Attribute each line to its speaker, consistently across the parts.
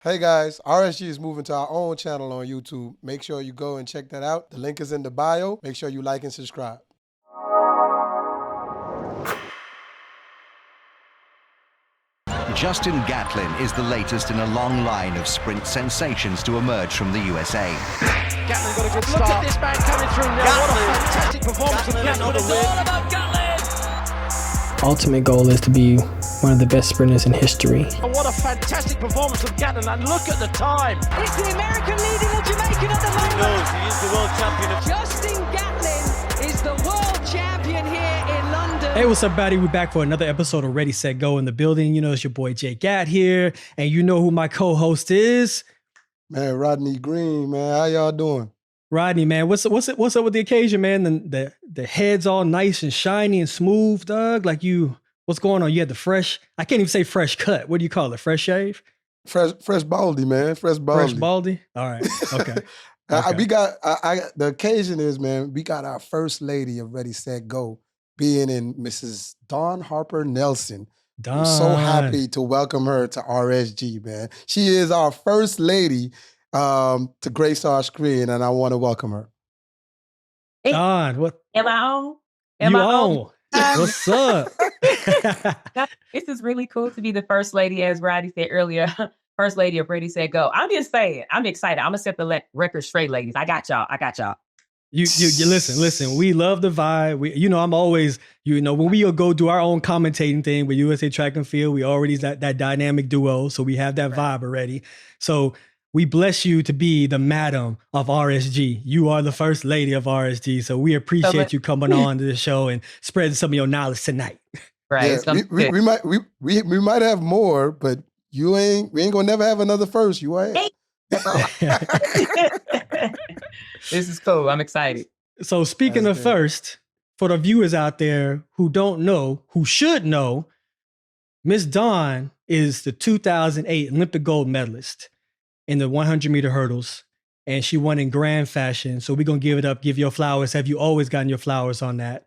Speaker 1: Hey guys, RSG is moving to our own channel on YouTube. Make sure you go and check that out. The link is in the bio. Make sure you like and subscribe.
Speaker 2: Justin Gatlin is the latest in a long line of sprint sensations to emerge from the USA.
Speaker 3: Gatlin got a good start. Look at this man coming through now. Gatlin. What a fantastic performance from Gatlin. It's all about Gatlin.
Speaker 4: Ultimate goal is to be one of the best sprinters in history.
Speaker 3: And what a fantastic performance from Gatlin. And look at the time.
Speaker 5: It's the American leading the Jamaican at the moment.
Speaker 3: He knows he is the world champion.
Speaker 5: Justin Gatlin is the world champion here in London.
Speaker 6: Hey, what's up, buddy? We're back for another episode of Ready, Set, Go in the building. You know, it's your boy Jay Gat here. And you know who my co-host is?
Speaker 1: Man, Rodney Green, man. How y'all doing?
Speaker 6: Rodney, man. What's up with the occasion, man? The head's all nice and shiny and smooth, Doug. Like what's going on? You had the fresh, I can't even say fresh cut. What do you call it? Fresh shave?
Speaker 1: Fresh baldy, man. Fresh baldy.
Speaker 6: Fresh baldy? All right. Okay. Okay.
Speaker 1: The occasion is, man, we got our first lady of Ready, Set, Go being in Mrs. Dawn Harper-Nelson. I'm so happy to welcome her to RSG, man. She is our first lady to grace our screen, and I want to welcome her.
Speaker 7: Hey.
Speaker 6: Dawn, what?
Speaker 7: Am I on?
Speaker 6: You on? What's up?
Speaker 7: This is really cool to be the first lady, as Roddy said earlier, first lady of Ready, Set, Go. I'm just saying, I'm excited. I'm going to set the record straight, ladies. I got y'all.
Speaker 6: You listen. We love the vibe. I'm always, when we go do our own commentating thing with USA Track and Field, we already that dynamic duo. So we have that vibe already. So we bless you to be the madam of RSG. You are the first lady of RSG. So we appreciate you coming on to the show and spreading some of your knowledge tonight.
Speaker 7: Right.
Speaker 1: Yeah, we might have more, but we ain't gonna never have another first. You ain't.
Speaker 7: This is cool. I'm excited.
Speaker 6: So speaking of first, for the viewers out there who don't know, who should know, Miss Dawn is the 2008 Olympic Gold Medalist in the 100-meter hurdles, and she won in grand fashion. So we're going to give your flowers. Have you always gotten your flowers on that?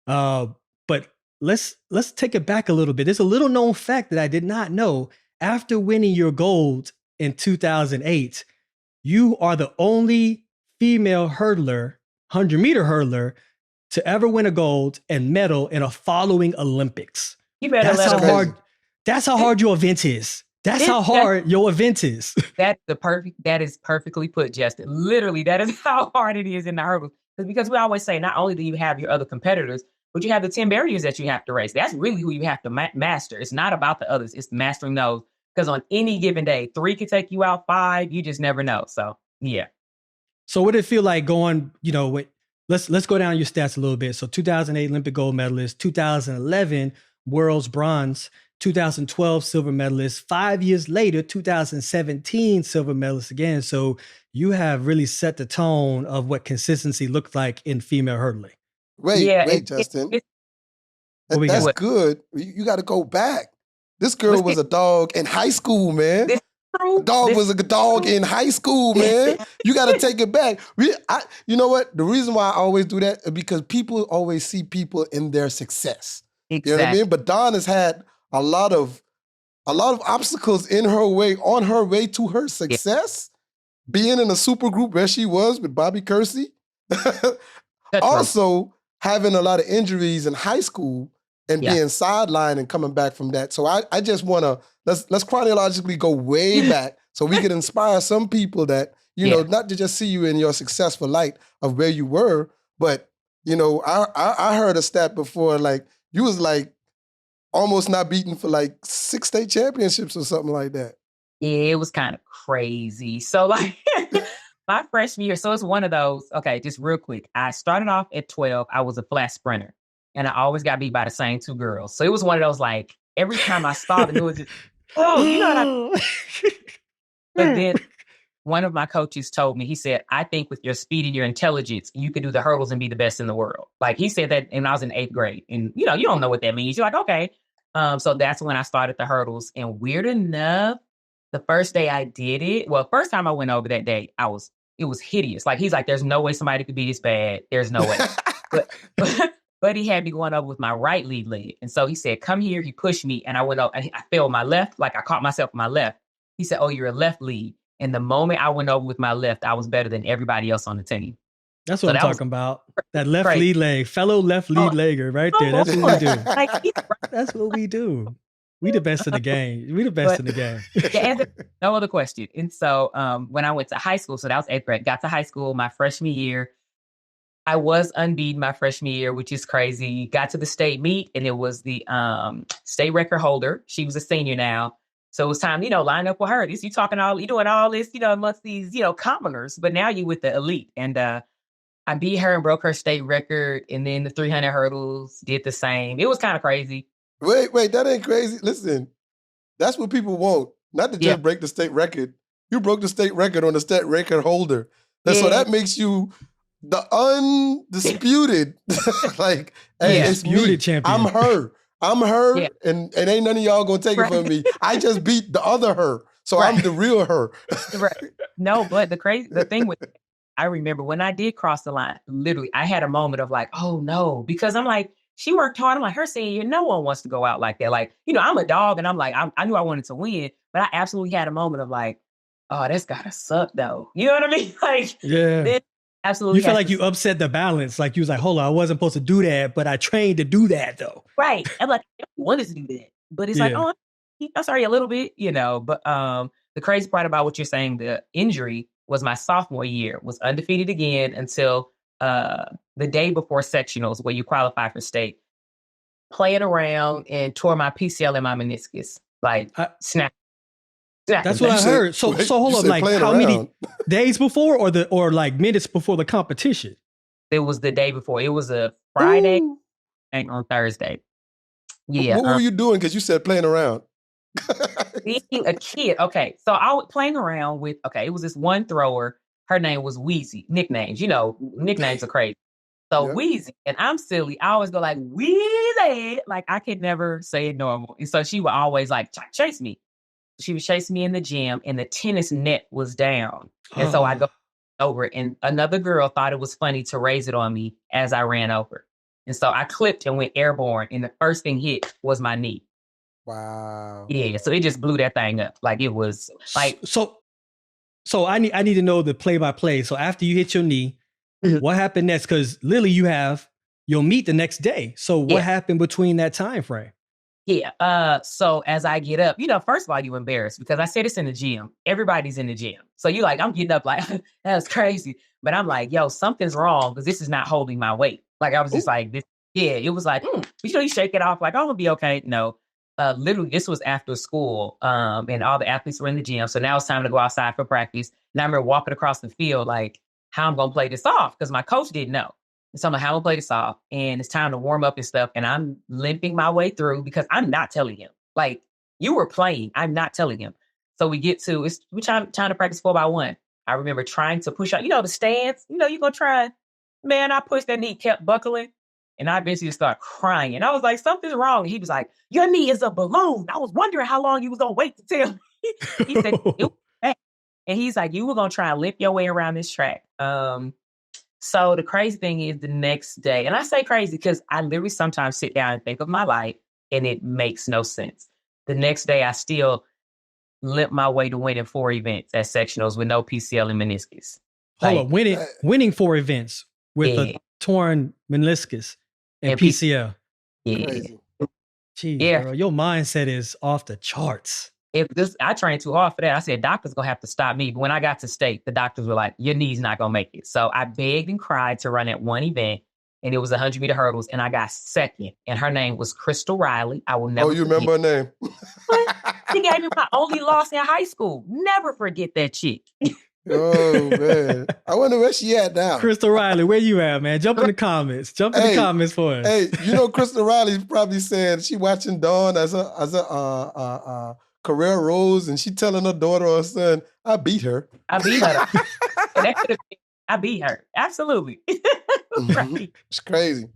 Speaker 6: But let's take it back a little bit. There's a little known fact that I did not know. After winning your gold in 2008, you are the only female hurdler, 100-meter hurdler, to ever win a gold and medal in a following Olympics.
Speaker 7: You better
Speaker 6: That's how hard your event is. That
Speaker 7: is perfectly put, Justin. Literally, that is how hard it is in the hurdles. Because we always say, not only do you have your other competitors, but you have the 10 barriers that you have to race. That's really who you have to master. It's not about the others. It's mastering those. Because on any given day, 3 could take you out, 5, you just never know. So, yeah.
Speaker 6: So what did it feel like going, let's go down your stats a little bit. So 2008 Olympic gold medalist, 2011 world's bronze, 2012 silver medalist, 5 years later, 2017 silver medalist again. So you have really set the tone of what consistency looked like in female hurdling.
Speaker 1: Wait, Justin. That's good. You got to go back. This girl was a dog in high school, man. Dog was a dog in high school, man. You got to take it back. You know what? The reason why I always do that is because people always see people in their success.
Speaker 7: Exactly.
Speaker 1: You know what I mean? But Dawn has had a lot of obstacles in her way, on her way to her success. Yeah. Being in a super group where she was with Bob Kersee. Also having a lot of injuries in high school and being sidelined and coming back from that. So I just want to, let's chronologically go way back so we can inspire some people that, not to just see you in your successful light of where you were, but, I heard a stat before, like, you was like almost not beaten for like 6 state championships or something like that.
Speaker 7: Yeah, it was kind of crazy. So like my freshman year, so it's one of those, okay, just real quick. I started off at 12. I was a flat sprinter and I always got beat by the same 2 girls. So it was one of those, like, every time I started, it was just, But then one of my coaches told me, he said, I think with your speed and your intelligence, you could do the hurdles and be the best in the world. Like, he said that, and I was in 8th grade. And, you don't know what that means. You're like, okay. So that's when I started the hurdles. And weird enough, the first day I did it, first time I went over that day, it was hideous. Like, he's like, there's no way somebody could be this bad. There's no way. But he had me going over with my right lead leg. And so he said, come here. He pushed me and I went up. I fell on my left. Like, I caught myself on my left. He said, oh, you're a left lead. And the moment I went over with my left, I was better than everybody else on the team.
Speaker 6: That's what I'm talking about. That left lead leg, fellow left lead legger right there. That's what we do. That's what we do. We the best in the game. We the best in the game.
Speaker 7: No other question. And so when I went to high school, so that was 8th grade, got to high school my freshman year. I was unbeaten my freshman year, which is crazy. Got to the state meet, and it was the state record holder. She was a senior now. So it was time, line up with her. You doing all this, amongst these, commoners. But now you with the elite. And I beat her and broke her state record. And then the 300 hurdles did the same. It was kind of crazy.
Speaker 1: Wait, that ain't crazy. Listen, that's what people want. Not to just break the state record. You broke the state record on the state record holder. So that makes you the undisputed, like, hey, it's me. Champion. I'm her, and ain't none of y'all gonna take it from me. I just beat the other her, so I'm the real her.
Speaker 7: No, but the thing with, I remember when I did cross the line, literally, I had a moment of like, oh no, because I'm like, she worked hard. I'm like, her senior year, no one wants to go out like that. Like, I'm a dog, and I'm like, I knew I wanted to win, but I absolutely had a moment of like, oh, that's gotta suck though. You know what I mean? Like,
Speaker 6: yeah. Absolutely. You felt like you upset the balance. Like you was like, hold on, I wasn't supposed to do that, but I trained to do that though.
Speaker 7: Right. I'm like, I wanted to do that. But it's like, oh, I'm sorry, a little bit, But the crazy part about what you're saying, the injury was my sophomore year, was undefeated again until the day before sectionals where you qualify for state. Playing around and tore my PCL and my meniscus. Like, snap.
Speaker 6: That's what I heard. So hold on, like how many days before or like minutes before the competition?
Speaker 7: It was the day before. It was a Friday and on Thursday. Yeah.
Speaker 1: What were you doing? Because you said playing around.
Speaker 7: Being a kid. Okay. So I was playing around with, it was this one thrower. Her name was Wheezy. Nicknames. Nicknames are crazy. So Wheezy. And I'm silly. I always go like, Wheezy. Like I could never say it normal. And so she would always like chase me. She was chasing me in the gym and the tennis net was down. And so I go over and another girl thought it was funny to raise it on me as I ran over. And so I clipped and went airborne and the first thing hit was my knee.
Speaker 1: Wow.
Speaker 7: Yeah. So it just blew that thing up. Like it was like.
Speaker 6: So I need to know the play by play. So after you hit your knee, what happened next? Because Lily, you'll meet the next day. So what happened between that time frame?
Speaker 7: Yeah. So as I get up, first of all, you're embarrassed because I said it's in the gym. Everybody's in the gym. So you're like, I'm getting up like, that was crazy. But I'm like, yo, something's wrong because this is not holding my weight. Like I was just like, this. Yeah, it was like, you shake it off like, oh, I'm going to be okay. No, literally this was after school and all the athletes were in the gym. So now it's time to go outside for practice. And I remember walking across the field like, how I'm going to play this off because my coach didn't know. So I'm like, how am I going to play this off? And it's time to warm up and stuff. And I'm limping my way through because I'm not telling him. Like, you were playing. I'm not telling him. So we get to, we're trying to practice 4x1. I remember trying to push out, the stance. You're going to try. Man, I pushed that knee, kept buckling. And I eventually started crying. And I was like, something's wrong. And he was like, your knee is a balloon. I was wondering how long you was going to wait to tell me. He said, it was bad. And he's like, you were going to try and limp your way around this track. So the crazy thing is the next day, and I say crazy because I literally sometimes sit down and think of my life and it makes no sense. The next day, I still limp my way to winning 4 events at sectionals with no PCL and meniscus.
Speaker 6: Hold on, winning 4 events with a torn meniscus and PCL.
Speaker 7: Yeah.
Speaker 6: Jeez, bro, your mindset is off the charts.
Speaker 7: I trained too hard for that. I said, doctor's going to have to stop me. But when I got to state, the doctors were like, your knee's not going to make it. So I begged and cried to run at one event, and it was 100-meter hurdles, and I got second. And her name was Crystal Riley. I will never
Speaker 1: you remember her name?
Speaker 7: She gave me my only loss in high school. Never forget that chick.
Speaker 1: Oh, man. I wonder where she at now.
Speaker 6: Crystal Riley, where you at, man? Jump in the comments. Jump in the comments for us.
Speaker 1: Hey, Crystal Riley's probably saying she watching Dawn as a career rose, and she telling her daughter or son, I beat her.
Speaker 7: I beat her. I beat her. Absolutely. Right.
Speaker 1: It's crazy.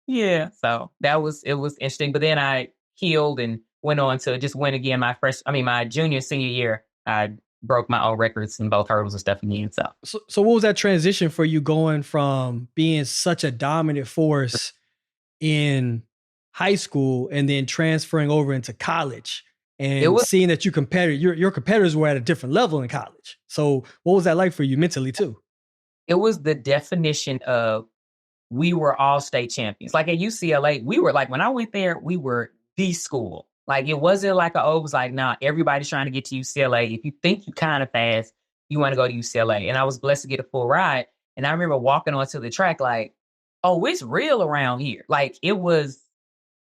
Speaker 7: Yeah. So it was interesting. But then I healed and went on to just win again my junior, senior year. I broke my own records in both hurdles and stuff again.
Speaker 6: So what was that transition for you going from being such a dominant force in high school and then transferring over into college? and seeing that your competitors were at a different level in college. So what was that like for you mentally too?
Speaker 7: It was the definition of, we were all state champions. Like at UCLA, we were like, when I went there, we were the school. Like it wasn't like it was like, nah, everybody's trying to get to UCLA. If you think you kind of fast, you want to go to UCLA. And I was blessed to get a full ride. And I remember walking onto the track like, oh, it's real around here. Like it was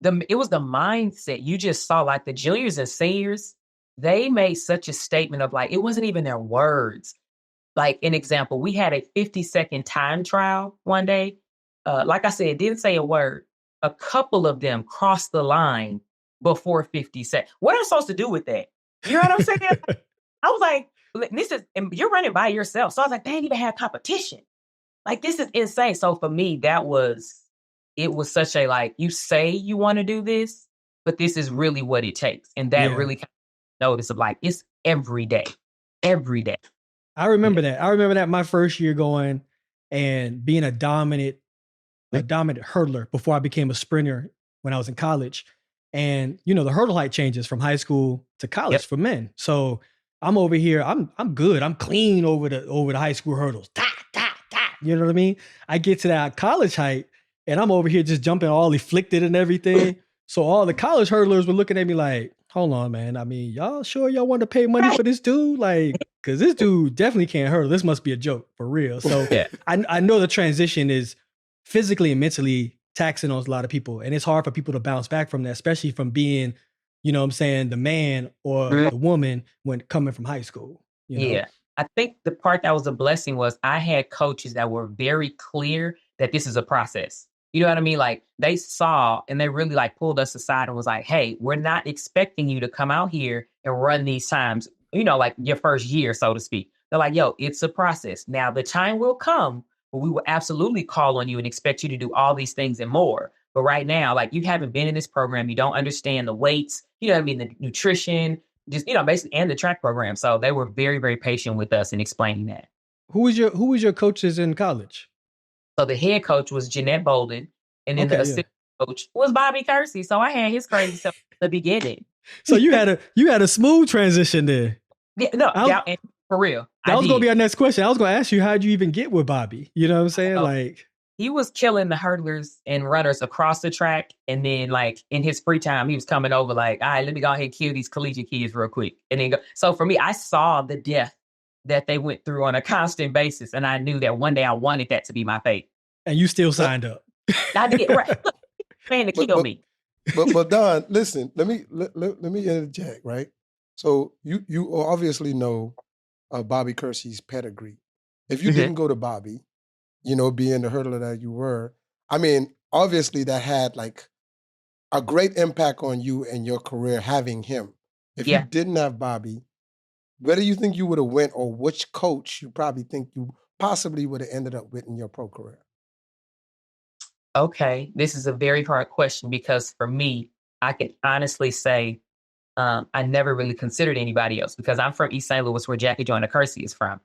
Speaker 7: the mindset. You just saw like the juniors and seniors, they made such a statement of like, it wasn't even their words. Like an example, we had a 50-second time trial one day. Like I said, it didn't say a word. A couple of them crossed the line before 50 seconds. What am I supposed to do with that? You know what I'm saying? I was like, and you're running by yourself. So I was like, they didn't even have competition. Like, this is insane. So for me, it was such a, like, you say you want to do this, but this is really what it takes. And that really kind of notice of like, it's every day.
Speaker 6: I remember that. I remember that my first year going and being a dominant hurdler before I became a sprinter when I was in college. And, you know, the hurdle height changes from high school to college for men. So I'm over here, I'm good. I'm clean over the high school hurdles. You know what I mean? I get to that college height and I'm over here just jumping all afflicted and everything. So all the college hurdlers were looking at me like, hold on, man. I mean, y'all sure y'all want to pay money for this dude? Like, because this dude definitely can't hurdle. This must be a joke for real. So I know the transition is physically and mentally taxing on a lot of people. And it's hard for people to bounce back from that, especially from being, you know what I'm saying, the man or the woman when coming from high school. You know? Yeah.
Speaker 7: I think the part that was a blessing was I had coaches that were very clear that this is a process. You know what I mean? Like they saw and they really like pulled us aside and was like, hey, we're not expecting you to come out here and run these times, you know, like your first year, so to speak. They're like, yo, it's a process. Now the time will come but we will absolutely call on you and expect you to do all these things and more. But right now, like you haven't been in this program, you don't understand the weights, you know what I mean, the nutrition, just, you know, basically, and the track program. So they were very, very patient with us in explaining that.
Speaker 6: Who was your coaches in college?
Speaker 7: So the head coach was Jeanette Bolden, and then the assistant coach was Bobby Kersee. So I had his crazy stuff at the beginning.
Speaker 6: So you had a smooth transition there.
Speaker 7: Yeah, and for real.
Speaker 6: That was going to be our next question. I was going to ask you, how'd you even get with Bobby? You know what I'm saying? Like,
Speaker 7: he was killing the hurdlers and runners across the track. And then like in his free time, he was coming over like, all right, let me go ahead and kill these collegiate kids real quick. And then go. So for me, I saw the death that they went through on a constant basis. And I knew that one day I wanted that to be my fate.
Speaker 6: And you still signed up.
Speaker 7: I did, right. Look, trying to kill me.
Speaker 1: But Dawn, listen, let me interject, right? So you obviously know Bobby Kersee's pedigree. If you didn't go to Bobby, you know, being the hurdler that you were, I mean, obviously that had like a great impact on you and your career having him. If you didn't have Bobby, where do you think you would have went, or which coach you probably think you possibly would have ended up with in your pro career?
Speaker 7: Okay, this is a very hard question because for me, I can honestly say I never really considered anybody else because I'm from East St. Louis, where Jackie Joyner Kersee is from.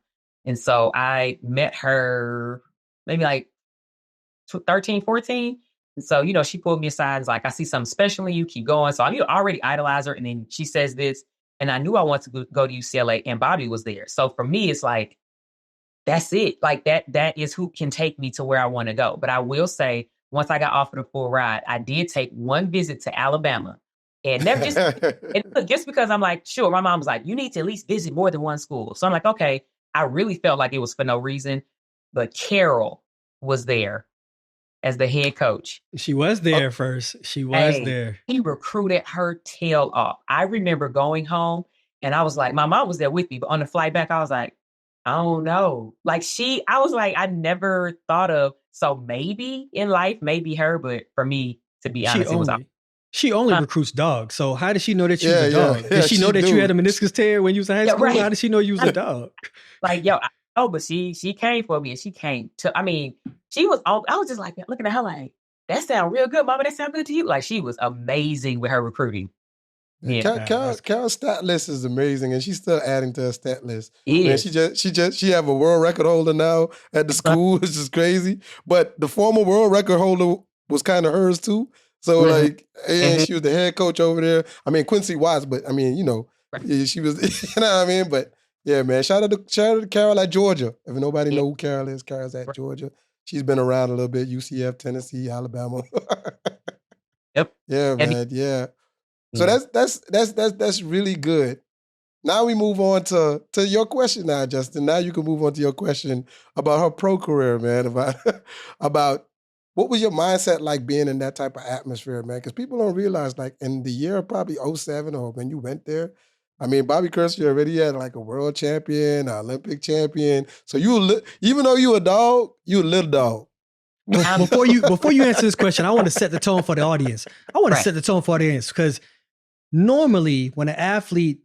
Speaker 7: And so I met her maybe like 13, 14. And so, you know, she pulled me aside and was like, I see something special in you, keep going. So I knew I already idolized her. And then she says this, and I knew I wanted to go to UCLA, and Bobby was there. So for me, it's like, that's it. Like that is who can take me to where I want to go. But I will say, once I got offered a full ride, I did take one visit to Alabama. And never just, and look, just because I'm like, sure, my mom was like, you need to at least visit more than one school. So I'm like, okay, I really felt like it was for no reason. But Caryl was there as the head coach.
Speaker 6: She was there first. She was there.
Speaker 7: He recruited her tail off. I remember going home and I was like, my mom was there with me, but on the flight back, I was like, I don't know. Like I was like, I never thought of, so maybe in life, maybe her, but for me, to be honest, it was
Speaker 6: she only recruits dogs. So how did she know that you was a dog? Did she know that you had a meniscus tear when you was in high school? Right. How did she know you was a dog?
Speaker 7: Like, but she came for me and she came to, I mean, I was just like, looking at her like, that sound real good, mama. That sound good to you. Like, she was amazing with her recruiting.
Speaker 1: Yeah. Caryl's stat list is amazing, and she's still adding to her stat list. Man, she have a world record holder now at the school, which is crazy. But the former world record holder was kind of hers too. So like, and she was the head coach over there. I mean, Quincy Watts, but I mean, she was, you know what I mean? But yeah, man, shout out to Caryl at Georgia. If nobody know who Caryl is, Caryl's at Georgia. She's been around a little bit, UCF, Tennessee, Alabama.
Speaker 7: Yep.
Speaker 1: Yeah, man. Yeah. So that's really good. Now we move on to your question now, Justin. Now you can move on to your question about her pro career, man, about what was your mindset like being in that type of atmosphere, man? Because people don't realize, like, in the year of probably 2007 or when you went there, I mean, Bobby Kersee already had like a world champion, an Olympic champion. So even though you a dog, you a little dog.
Speaker 6: Before you answer this question, I want to set the tone for the audience. I want to set the tone for the audience because normally when an athlete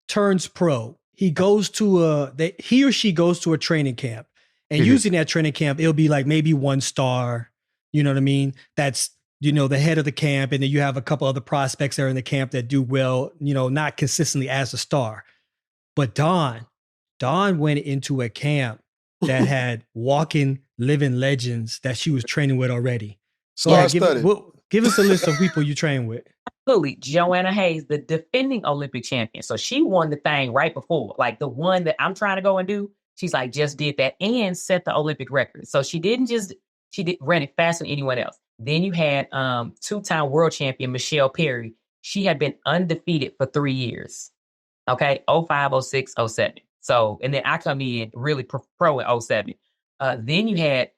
Speaker 6: turns pro, he or she goes to a training camp. And using that training camp, it'll be like maybe 1 star, you know what I mean? That's, the head of the camp. And then you have a couple other prospects there in the camp that do well, not consistently as a star. But Dawn went into a camp that had walking, living legends that she was training with already. So give us a list of people you train with.
Speaker 7: Absolutely. Joanna Hayes, the defending Olympic champion. So she won the thing right before, like the one that I'm trying to go and do. She's like, just did that and set the Olympic record. So she ran it faster than anyone else. Then you had 2-time world champion Michelle Perry. She had been undefeated for 3 years. Okay. 05, 06, 07. So, and then I come in really pro in 07. Then you had,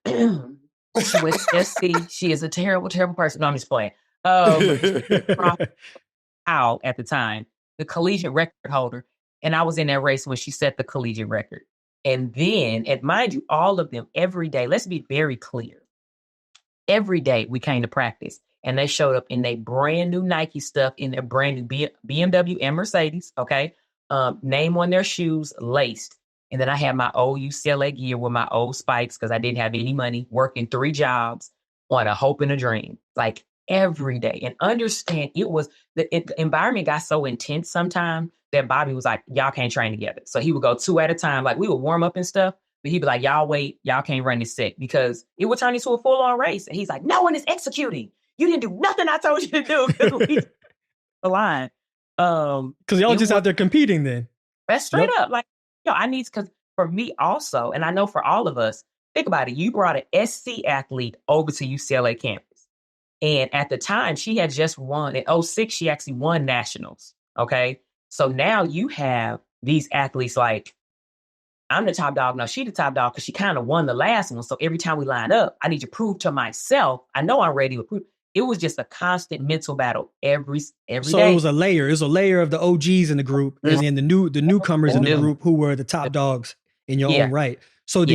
Speaker 7: with SC, she is a terrible, terrible person. No, I'm just playing. Al at the time, the collegiate record holder. And I was in that race when she set the collegiate record. And then, and mind you, all of them every day, let's be very clear. Every day we came to practice and they showed up in their brand new Nike stuff, in their brand new BMW and Mercedes. Okay. Name on their shoes, laced. And then I had my old UCLA gear with my old spikes because I didn't have any money, working 3 jobs on a hope and a dream. Like every day. And understand the environment got so intense sometimes that Bobby was like, y'all can't train together. So he would go 2 at a time. Like we would warm up and stuff, but he'd be like, y'all wait, y'all can't run this set because it would turn into a full-on race. And he's like, no one is executing. You didn't do nothing I told you to do. The line.
Speaker 6: Because y'all just out there competing then.
Speaker 7: That's straight up. Like, I need, because for me also, and I know for all of us, think about it. You brought an SC athlete over to UCLA campus. And at the time, she had just won. In 06, she actually won nationals. Okay. So now you have these athletes like, I'm the top dog. No, she the top dog because she kind of won the last one. So every time we line up, I need to prove to myself, I know I'm ready to prove. It was just a constant mental battle every
Speaker 6: so
Speaker 7: day.
Speaker 6: So it was a layer. It was a layer of the OGs in the group and then the newcomers in the group who were the top dogs in your own right. So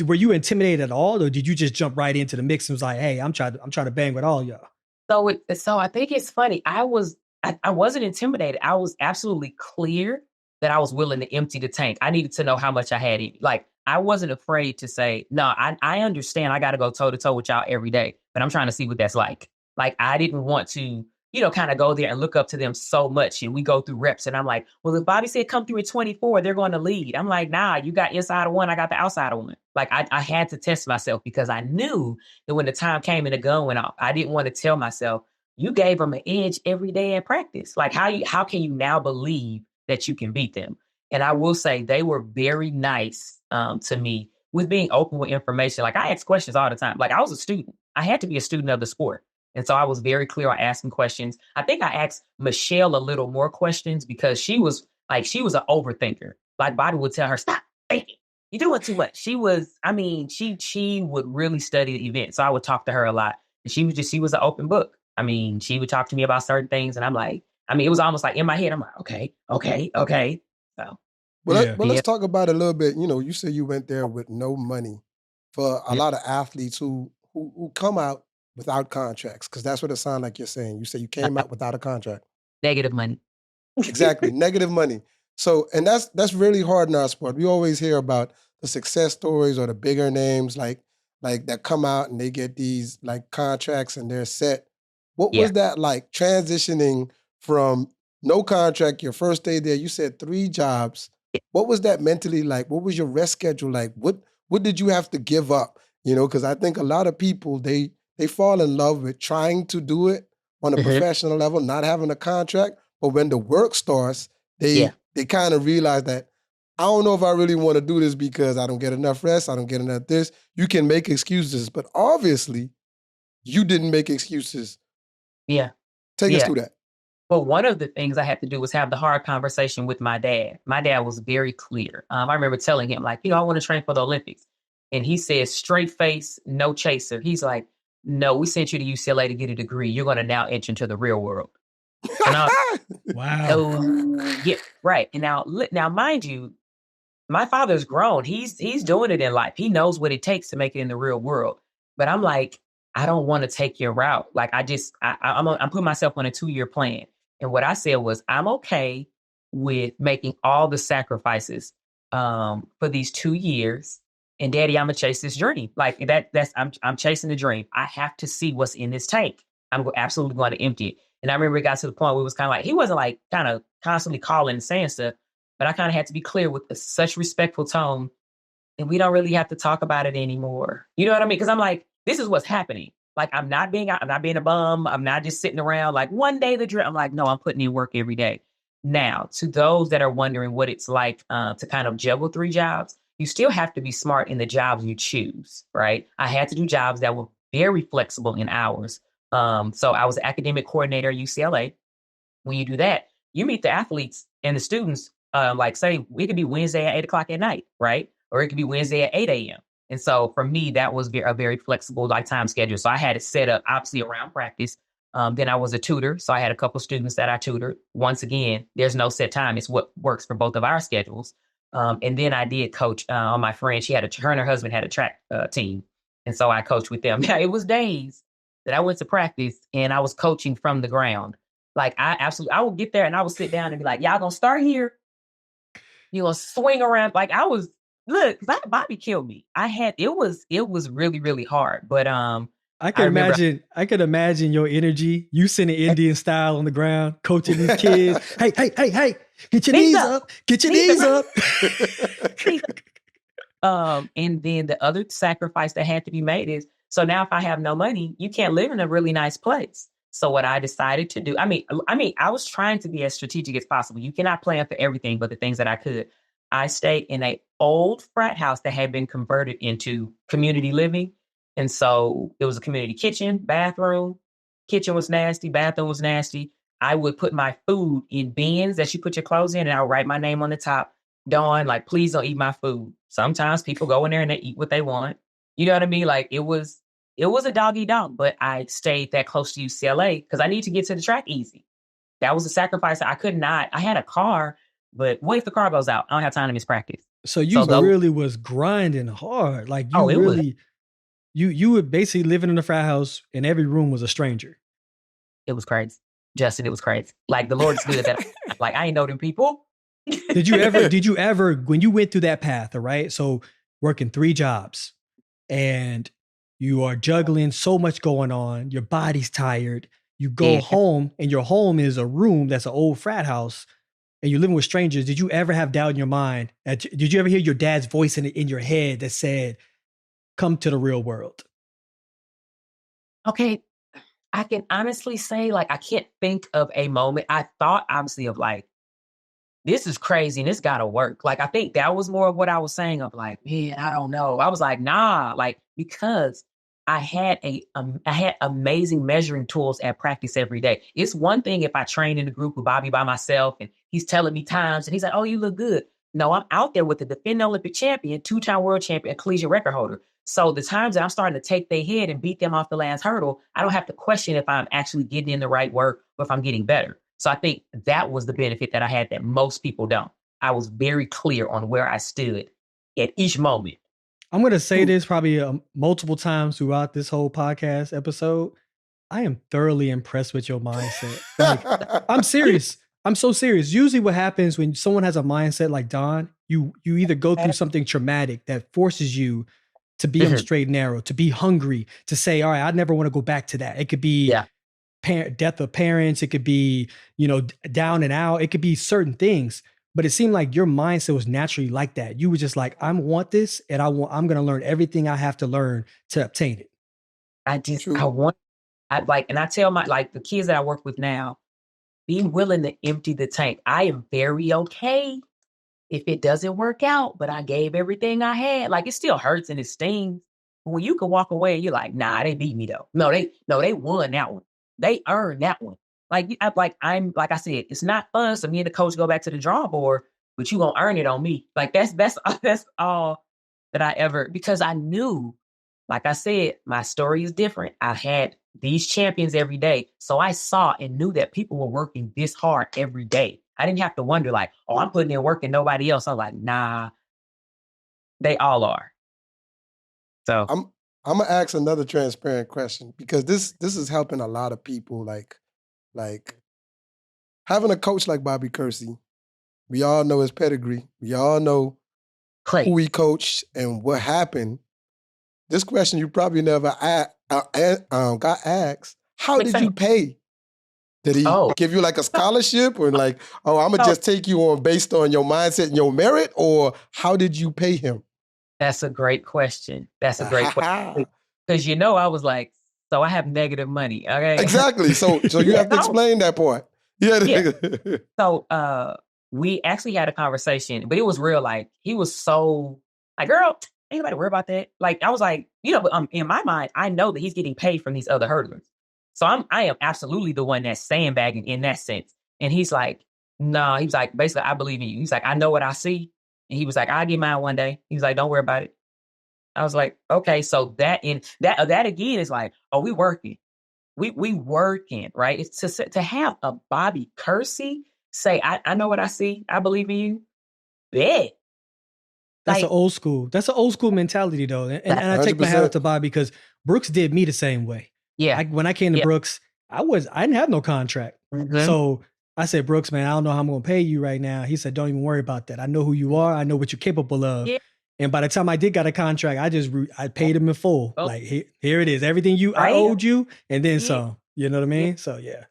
Speaker 6: were you intimidated at all, or did you just jump right into the mix and was like, hey, I'm trying to bang with all y'all?
Speaker 7: So I think it's funny. I wasn't intimidated. I was absolutely clear that I was willing to empty the tank. I needed to know how much I had in me. Like, I wasn't afraid to say, no, I understand I got to go toe to toe with y'all every day, but I'm trying to see what that's like. Like, I didn't want to, kind of go there and look up to them so much. And we go through reps and I'm like, well, if Bobby said come through at 24, they're going to lead. I'm like, nah, you got inside of one. I got the outside of one. Like, I had to test myself because I knew that when the time came and the gun went off, I didn't want to tell myself, you gave them an edge every day in practice. Like, how can you now believe that you can beat them? And I will say they were very nice to me with being open with information. Like, I asked questions all the time. Like, I was a student. I had to be a student of the sport. And so I was very clear on asking questions. I think I asked Michelle a little more questions because she was an overthinker. Like, Bobby would tell her, stop thinking. You're doing too much. She would really study the event. So I would talk to her a lot. And she was an open book. I mean, she would talk to me about certain things. And I'm like, it was almost like in my head, I'm like, okay. So.
Speaker 1: Let's talk about it a little bit. You said you went there with no money for a lot of athletes who come out without contracts, because that's what it sounds like you're saying. You say you came out without a contract.
Speaker 7: Negative money.
Speaker 1: Exactly, negative money. So, and that's really hard in our sport. We always hear about the success stories or the bigger names like that come out and they get these like contracts and they're set. What was that like, transitioning from no contract, your first day there, you said 3 jobs. What was that mentally like? What was your rest schedule like? What did you have to give up? Because I think a lot of people, they they fall in love with trying to do it on a professional level, not having a contract. But when the work starts, they kind of realize that, I don't know if I really want to do this because I don't get enough rest, I don't get enough this. You can make excuses, but obviously you didn't make excuses.
Speaker 7: Yeah.
Speaker 1: Take us through that.
Speaker 7: Well, one of the things I had to do was have the hard conversation with my dad. My dad was very clear. I remember telling him, like, I want to train for the Olympics. And he said, straight face, no chaser. He's like, no, we sent you to UCLA to get a degree. You're going to now enter into the real world. And
Speaker 6: wow.
Speaker 7: Yeah, right. And now, mind you, my father's grown. He's doing it in life. He knows what it takes to make it in the real world. But I'm like, I don't want to take your route. Like, I'm putting myself on a 2-year plan. And what I said was, I'm okay with making all the sacrifices for these 2 years. And Daddy, I'm gonna chase this dream. Like I'm chasing the dream. I have to see what's in this tank. I'm absolutely going to empty it. And I remember it got to the point where it was kind of like, he wasn't like kind of constantly calling and saying stuff, but I kind of had to be clear with such respectful tone. And we don't really have to talk about it anymore. You know what I mean? Because I'm like, this is what's happening. Like, I'm not being a bum. I'm not just sitting around like one day the dream. I'm like, no, I'm putting in work every day. Now, to those that are wondering what it's like to kind of juggle 3 jobs, you still have to be smart in the jobs you choose, right? I had to do jobs that were very flexible in hours. So I was an academic coordinator at UCLA. When you do that, you meet the athletes and the students, like say, it could be Wednesday at 8:00 at night, right? Or it could be Wednesday at 8 a.m. And so for me, that was a very flexible time schedule. So I had it set up obviously around practice. Then I was a tutor. So I had a couple students that I tutored. Once again, there's no set time. It's what works for both of our schedules. And then I did coach on my friend. Her and her husband had a track team. And so I coached with them. Now, it was days that I went to practice and I was coaching from the ground. Like I would get there and I would sit down and be like, y'all gonna start here. You're gonna swing around. Like Bobby killed me. It was really, really hard. But
Speaker 6: I could imagine your energy. You sitting Indian style on the ground, coaching these kids. Hey, get your knees up. Get your knees up.
Speaker 7: And then the other sacrifice that had to be made is, so now if I have no money, you can't live in a really nice place. So what I decided to do, I was trying to be as strategic as possible. You cannot plan for everything, but the things that I could. I stayed in an old frat house that had been converted into community living. And so it was a community kitchen, bathroom. Kitchen was nasty, bathroom was nasty. I would put my food in bins that you put your clothes in, and I would write my name on the top. Dawn, like, please don't eat my food. Sometimes people go in there and they eat what they want. You know what I mean? Like, it was a dog-eat-dog, but I stayed that close to UCLA because I need to get to the track easy. That was a sacrifice. I could not. I had a car, but what if the car goes out? I don't have time to miss practice.
Speaker 6: So you really was grinding hard. Like you would basically living in a frat house and every room was a stranger.
Speaker 7: It was crazy. Justin, it was crazy. Like, the Lord's good that like, I ain't know them people.
Speaker 6: Did you ever, when you went through that path, all right? So working 3 jobs and you are juggling so much going on, your body's tired, you go home and your home is a room that's an old frat house and you're living with strangers. Did you ever have doubt in your mind? Did you ever hear your dad's voice in your head that said, come to the real world?
Speaker 7: Okay. I can honestly say, like, I can't think of a moment. I thought obviously of like, this is crazy and this gotta work. Like, I think that was more of what I was saying of like, man, I don't know. I was like, nah, like, because I had amazing measuring tools at practice every day. It's one thing if I train in a group with Bobby by myself and he's telling me times and he's like, oh, you look good. No, I'm out there with the defending Olympic champion, 2-time world champion, collegiate record holder. So the times that I'm starting to take their head and beat them off the last hurdle, I don't have to question if I'm actually getting in the right work or if I'm getting better. So I think that was the benefit that I had that most people don't. I was very clear on where I stood at each moment.
Speaker 6: I'm going to say this probably multiple times throughout this whole podcast episode. I am thoroughly impressed with your mindset. Like, I'm serious. I'm so serious. Usually what happens when someone has a mindset like Dawn, you either go through something traumatic that forces you to be on the straight and narrow, to be hungry, to say, all right, I never want to go back to that. It could be death of parents. It could be, down and out. It could be certain things. But it seemed like your mindset was naturally like that. You were just like, I want this and I'm going to learn everything I have to learn to obtain it.
Speaker 7: And I tell the kids that I work with now, be willing to empty the tank. I am very okay if it doesn't work out, but I gave everything I had. Like, it still hurts and it stings. But when you can walk away and you're like, nah, they beat me though. No, they won that one. They earned that one. Like I said, it's not fun. So me and the coach go back to the drawing board, but you gonna earn it on me. Like that's all that I ever, because I knew, like I said, my story is different. I had these champions every day. So I saw and knew that people were working this hard every day. I didn't have to wonder like, oh, I'm putting in work and nobody else. I'm like, nah, they all are. So
Speaker 1: I'm gonna ask another transparent question, because this is helping a lot of people. Like having a coach like Bobby Kersee, we all know his pedigree. We all know who he coached and what happened. This question you probably never got asked. How did you pay? Did he give you like a scholarship, or like, oh, I'm gonna just take you on based on your mindset and your merit, or how did you pay him?
Speaker 7: That's a great question. That's a great question. Because I was like, so I have negative money. Okay.
Speaker 1: Exactly. So you have to explain that part. Yeah.
Speaker 7: So we actually had a conversation, but it was real. Like, he was so like, girl, ain't nobody worry about that. Like, I was like, but in my mind, I know that he's getting paid from these other hurdlers. So I am absolutely the one that's sandbagging in that sense. And he's like, no, he's like, basically, I believe in you. He's like, I know what I see. And he was like, I'll get mine one day. He was like, don't worry about it. I was like, okay. So that again is like, oh, we working. We working, right? It's to have a Bobby Kersee say, I know what I see. I believe in you. Bet.
Speaker 6: That's an old school. That's an old school mentality, though. And I take my hat off to Bobby, because Brooks did me the same way.
Speaker 7: Yeah.
Speaker 6: When I came to Brooks, I didn't have no contract. Mm-hmm. So I said, Brooks, man, I don't know how I'm going to pay you right now. He said, don't even worry about that. I know who you are. I know what you're capable of. Yeah. And by the time I did got a contract, I paid him in full. Oh. Like, here it is. Everything I owed you, and then some. You know what I mean? Yeah. So, yeah.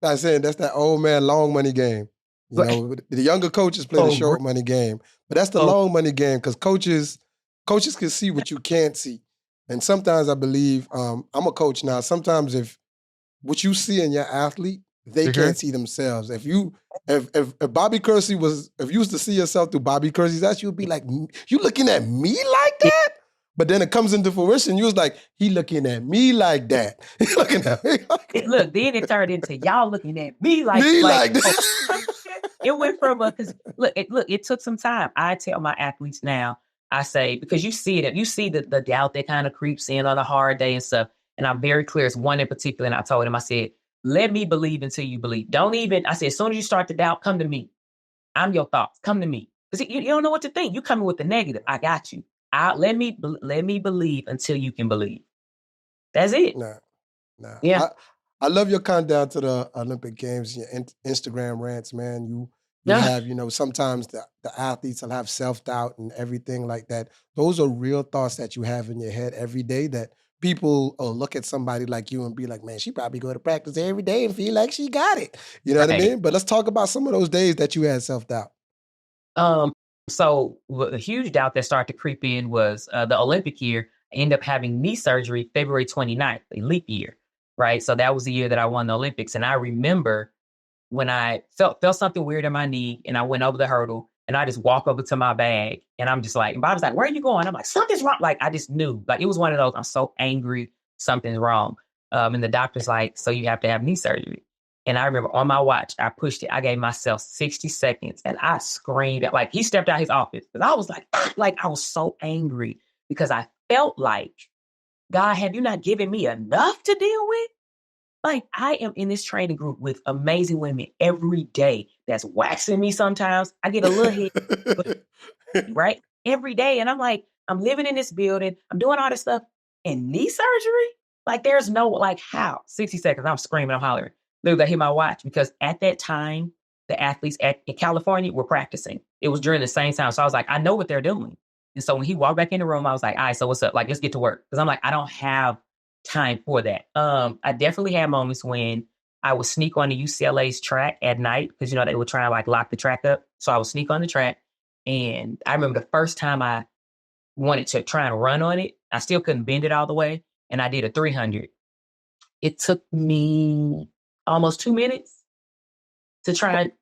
Speaker 1: That's that old man long money game. You know, the younger coaches play the short money game. But that's the long money game, because coaches can see what you can't see. And sometimes I believe, I'm a coach now, sometimes if what you see in your athlete, they can't see themselves. If Bobby Kersee if you used to see yourself through Bobby Kersee's eyes, you'd be like, you looking at me like that? But then it comes into fruition, you was like, he looking at me like that. He looking at me like that.
Speaker 7: Look, then it turned into y'all looking at me like that. It went from because it took some time. I tell my athletes now, I say, because you see the doubt that kind of creeps in on a hard day and stuff. And I'm very clear. It's one in particular. And I told him, I said, let me believe until you believe. I said, as soon as you start to doubt, come to me. I'm your thoughts. Come to me. Because you don't know what to think. You coming with the negative. I got you. Let me believe until you can believe. That's it.
Speaker 1: Nah. Yeah. I love your countdown to the Olympic Games, your Instagram rants, man. You have, sometimes the athletes will have self-doubt and everything like that. Those are real thoughts that you have in your head every day that people look at somebody like you and be like, man, she probably go to practice every day and feel like she got it. You know what I mean? But let's talk about some of those days that you had self-doubt.
Speaker 7: So a huge doubt that started to creep in was the Olympic year. I ended up having knee surgery February 29th, a leap year, right? So that was the year that I won the Olympics. And I remember when I felt something weird in my knee and I went over the hurdle and I just walk over to my bag and I'm just like, and Bob's like, where are you going? I'm like, something's wrong. Like, I just knew, like, it was one of those, I'm so angry, something's wrong. And the doctor's like, so you have to have knee surgery. And I remember on my watch, I pushed it. I gave myself 60 seconds and I screamed at, like, he stepped out his office. Because I was like, I was so angry because I felt like, God, have you not given me enough to deal with? Like, I am in this training group with amazing women every day that's waxing me sometimes. I get a little hit, right? Every day. And I'm like, I'm living in this building. I'm doing all this stuff. And knee surgery? Like, there's no, like, how? 60 seconds. I'm screaming, I'm hollering. Literally, I hit my watch because at that time, the athletes in California were practicing. It was during the same time. So I was like, I know what they're doing. And so when he walked back in the room, I was like, all right, so what's up? Like, let's get to work. Because I'm like, I don't have time for that. I definitely had moments when I would sneak on the UCLA's track at night because, they were trying to, like, lock the track up. So I would sneak on the track. And I remember the first time I wanted to try and run on it. I still couldn't bend it all the way. And I did a 300. It took me almost 2 minutes to try it.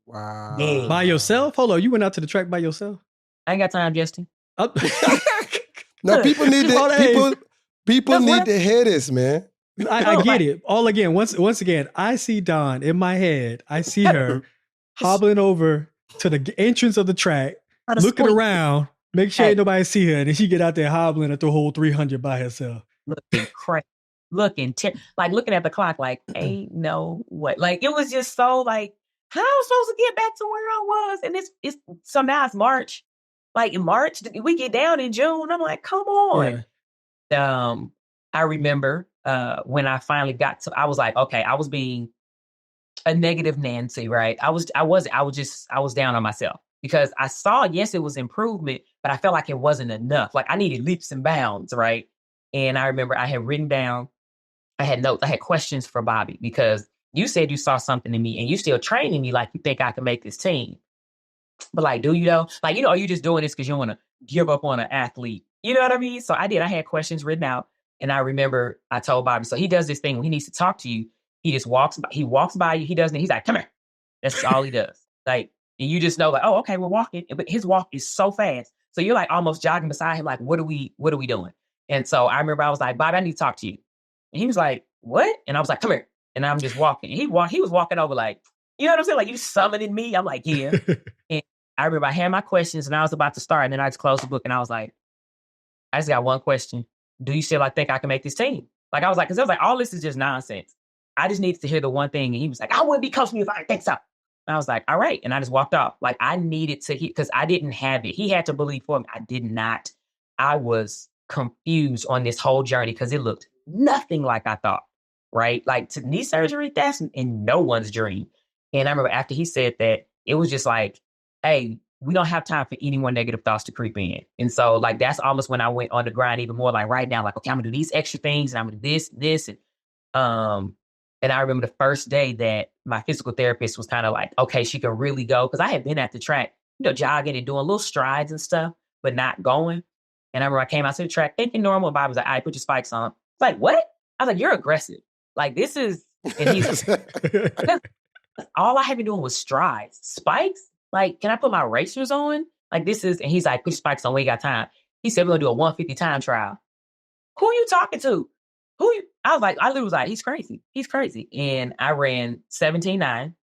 Speaker 1: Wow.
Speaker 7: Yeah.
Speaker 6: By yourself? Hold on, you went out to the track by yourself?
Speaker 7: I ain't got time, Justin.
Speaker 1: No, people need to people need to hear this, man.
Speaker 6: I get it. Once again, I see Dawn in my head. I see her hobbling over to the entrance of the track, looking around, make sure ain't nobody see her, and then she get out there hobbling at the whole 300 by herself.
Speaker 7: Looking crazy. Looking at the clock, like, ain't no what. Like, it was just so like, how am I supposed to get back to where I was? And it's so now it's March. Like in March, we get down in June. I'm like, come on. Yeah. I remember when I finally got to, I was like, okay, I was being a negative Nancy, right? I was down on myself because I saw, yes, it was improvement, but I felt like it wasn't enough. Like I needed leaps and bounds, right? And I remember I had written down, I had notes, I had questions for Bobby because you said you saw something in me and you still training me like you think I can make this team. But like, do you know? Like, are you just doing this because you want to give up on an athlete? You know what I mean? So I did. I had questions written out. And I remember I told Bobby, so he does this thing when he needs to talk to you. He just walks by you. He doesn't. He's like, come here. That's all he does. Like, and you just know like, oh, okay, we're walking. But his walk is so fast. So you're like almost jogging beside him. Like, what are we doing? And so I remember I was like, Bobby, I need to talk to you. And he was like, what? And I was like, come here. And I'm just walking. He was walking over like, you know what I'm saying? Like you summoning me. I'm like, yeah. And I remember I had my questions and I was about to start. And then I just closed the book and I was like, I just got one question. Do you still think I can make this team? Like I was like, because I was like, all this is just nonsense. I just needed to hear the one thing. And he was like, I wouldn't be coaching you if I didn't think so. And I was like, all right. And I just walked off. Like I needed to hear, because I didn't have it. He had to believe for me. I did not. I was confused on this whole journey because it looked nothing like I thought, right? Like to knee surgery, that's in no one's dream. And I remember after he said that, it was just like, hey, we don't have time for any more negative thoughts to creep in. And so like, that's almost when I went on the grind even more, like right now, like, okay, I'm gonna do these extra things and I'm gonna do this. And I remember the first day that my physical therapist was kind of like, okay, she can really go. Cause I had been at the track, jogging and doing little strides and stuff, but not going. And I remember I came out to the track thinking normal. And Bob was like, all right, put your spikes on. It's like, what? I was like, you're aggressive. Like this is, and he's all I had been doing was strides. Spikes? Like, can I put my racers on? Like this is, and he's like, put your spikes on, we ain't got time. He said, we're gonna do a 150 time trial. Who are you talking to? I was like, I literally was like, he's crazy. He's crazy. And I ran 17.9.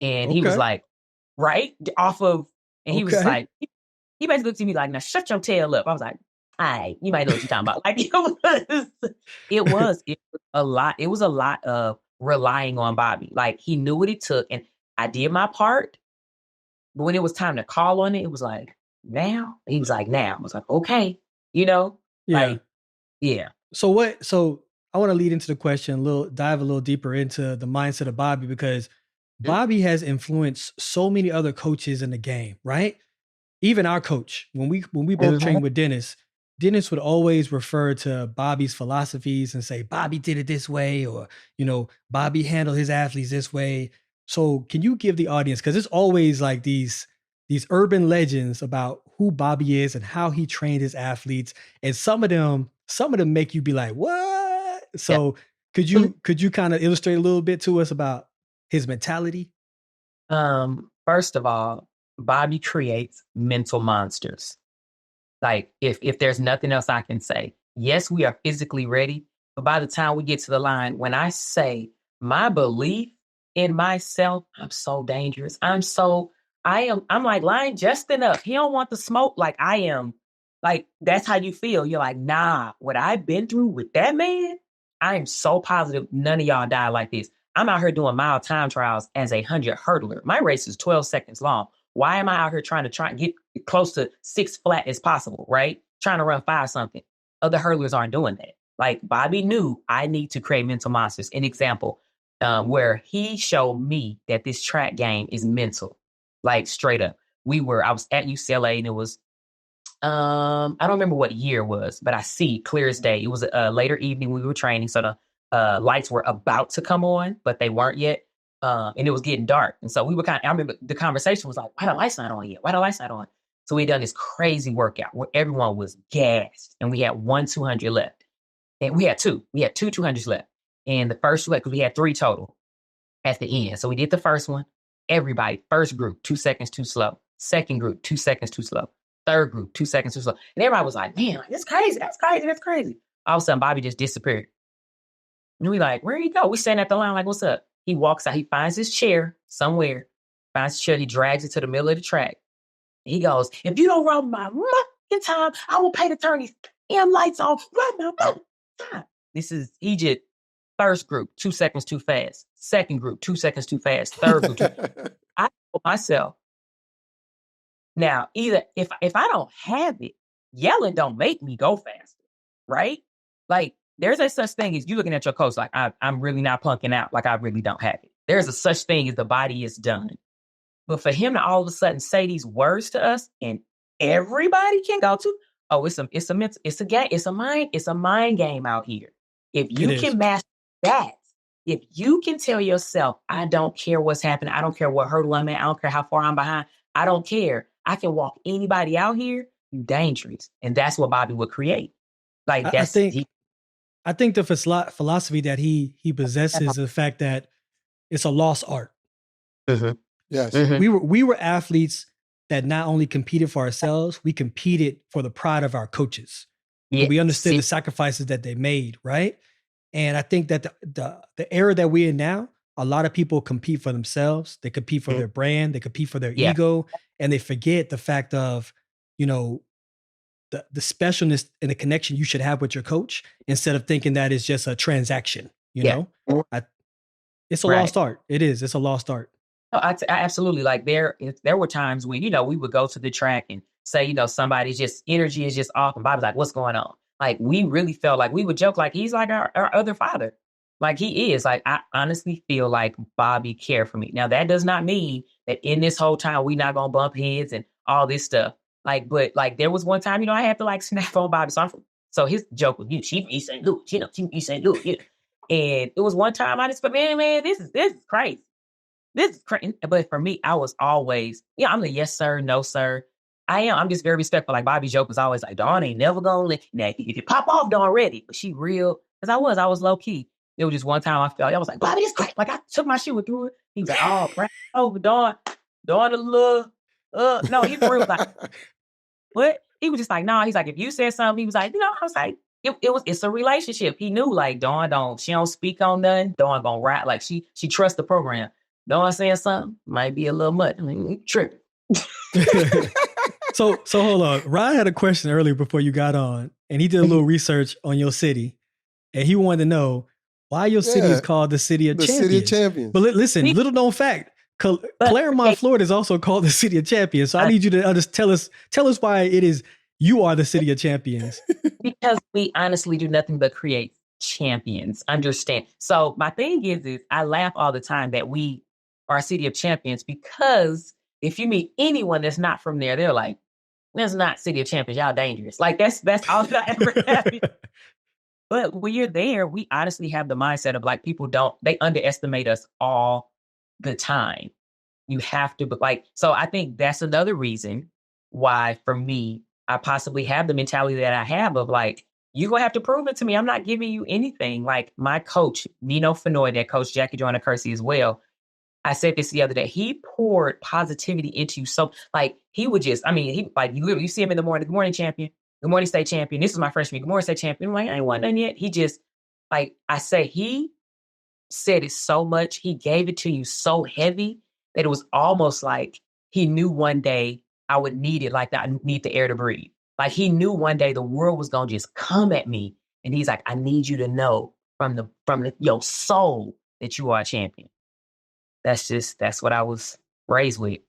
Speaker 7: And he was like, right? Off of, and he was like, he basically looked at me like, now shut your tail up. I was like, all right, you might know what you're talking about. Like it was a lot. It was a lot of relying on Bobby. Like he knew what it took. And I did my part. But when it was time to call on it, it was like, now? He was like, now. I was like, okay. Yeah. Like, yeah.
Speaker 6: So I want to lead into the question, dive a little deeper into the mindset of Bobby, because Bobby has influenced so many other coaches in the game, right? Even our coach, when we both trained with Dennis would always refer to Bobby's philosophies and say, Bobby did it this way, or, Bobby handled his athletes this way. So can you give the audience, because it's always like these urban legends about who Bobby is and how he trained his athletes. And some of them make you be like, what? So could you kind of illustrate a little bit to us about his mentality?
Speaker 7: First of all, Bobby creates mental monsters. Like if there's nothing else I can say, yes, we are physically ready, but by the time we get to the line, when I say my belief in myself, I'm so dangerous. I'm like lying just enough. He don't want the smoke. Like I am. Like that's how you feel. You're like, nah, what I've been through with that man, I am so positive none of y'all die like this. I'm out here doing mile time trials as a 100 hurdler. My race is 12 seconds long. Why am I out here trying to get close to 6 flat as possible, right? Trying to run 5 something. Other hurdlers aren't doing that. Like Bobby knew I need to create mental monsters. An example where he showed me that this track game is mental, like straight up. I was at UCLA and it was, I don't remember what year it was, but I see clear as day. It was a later evening we were training. So the lights were about to come on, but they weren't yet. And it was getting dark. And so we were I remember the conversation was like, why the lights not on yet? Why the lights not on? So we done this crazy workout where everyone was gassed, and we had 200 left. And we had two 200s left. And the first one, because we had 3 total at the end. So we did the first one. Everybody, first group, 2 seconds too slow. Second group, 2 seconds too slow. Third group, 2 seconds too slow. And everybody was like, man, that's crazy. That's crazy. That's crazy. All of a sudden, Bobby just disappeared. And we like, where'd he go? We standing at the line like, what's up? He walks out. He finds his chair somewhere. Finds his chair. He drags it to the middle of the track. He goes, if you don't run my in time, I will pay to turn these damn lights off. Run my time. He just, first group, 2 seconds too fast. Second group, 2 seconds too fast. Third group, I told myself, now, either if I don't have it, yelling don't make me go faster, right? Like, there's a such thing as you looking at your coach like, I'm really not punking out, like I really don't have it. There's a such thing as the body is done. But for him to all of a sudden say these words to us and everybody can go to, it's a mind game out here. If you can master that, if you can tell yourself, I don't care what's happening, I don't care what hurdle I'm at, I don't care how far I'm behind, I don't care. I can walk anybody out here, you dangerous. And that's what Bobby would create. Like that's
Speaker 6: I think the philosophy that he possesses is the fact that it's a lost art.
Speaker 1: Mm-hmm. Yes.
Speaker 6: Mm-hmm. We were athletes that not only competed for ourselves, we competed for the pride of our coaches. Yeah. We understood the sacrifices that they made, right? And I think that the era that we're in now, a lot of people compete for themselves. They compete for their brand. They compete for their ego. And they forget the fact of, the specialness and the connection you should have with your coach instead of thinking that it's just a transaction, you know? It's a lost art. It is. It's a lost art.
Speaker 7: No, I absolutely. Like there were times when, we would go to the track and say, somebody's just energy is just off. And Bobby's like, what's going on? Like, we really felt like we would joke like he's like our other father. Like he is. Like, I honestly feel like Bobby cared for me. Now, that does not mean that in this whole time, we not going to bump heads and all this stuff. Like, but like there was one time, I had to like snap on Bobby. So his joke was, she from East St. Louis, she from East St. Louis. And it was one time I just thought, man, this is crazy. This is crazy. But for me, I was always, I'm the yes, sir, no, sir. I am. I'm just very respectful. Like Bobby's joke was always like, Dawn ain't never gonna let you. Now, if you pop off, Dawn ready. But she real, because I was low key. It was just one time I was like, Bobby, this crazy. Like I took my shoe and threw it. He was like, oh, crap. Oh, Dawn a little, no, he was like, what? He was just like, no, he's like, if you said something, he was like, I was like, it's a relationship. He knew like Dawn she don't speak on nothing. Dawn gonna rap. Like she trusts the program. Dawn saying something might be a little much. I mean, tripping.
Speaker 6: So hold on. Ryan had a question earlier before you got on, and he did a little research on your city, and he wanted to know why your city is called the City of Champions.
Speaker 1: The City of Champions.
Speaker 6: But listen, little known fact, Claremont, Florida is also called the City of Champions. So I need you to tell us why it is you are the City of Champions.
Speaker 7: Because we honestly do nothing but create champions. Understand? So my thing is I laugh all the time that we are a City of Champions, because if you meet anyone that's not from there, they're like, that's not City of Champions. Y'all dangerous. Like that's all that ever happened. But when you're there, we honestly have the mindset of like, they underestimate us all the time. You have to, but like, so I think that's another reason why for me, I possibly have the mentality that I have of like, you're going to have to prove it to me. I'm not giving you anything. Like my coach, Nino Fenoy, that coached Jackie Joyner Kersee as well. I said this the other day. He poured positivity into you. So like, he would just, he like, you see him in the morning, good morning, champion. Good morning, state champion. This is my freshman. Good morning, state champion. I'm like, I ain't won nothing yet. He just, like, I say, he said it so much. He gave it to you so heavy that it was almost like he knew one day I would need it, like I need the air to breathe. Like he knew one day the world was going to just come at me. And he's like, I need you to know from your soul that you are a champion. That's what I was raised with.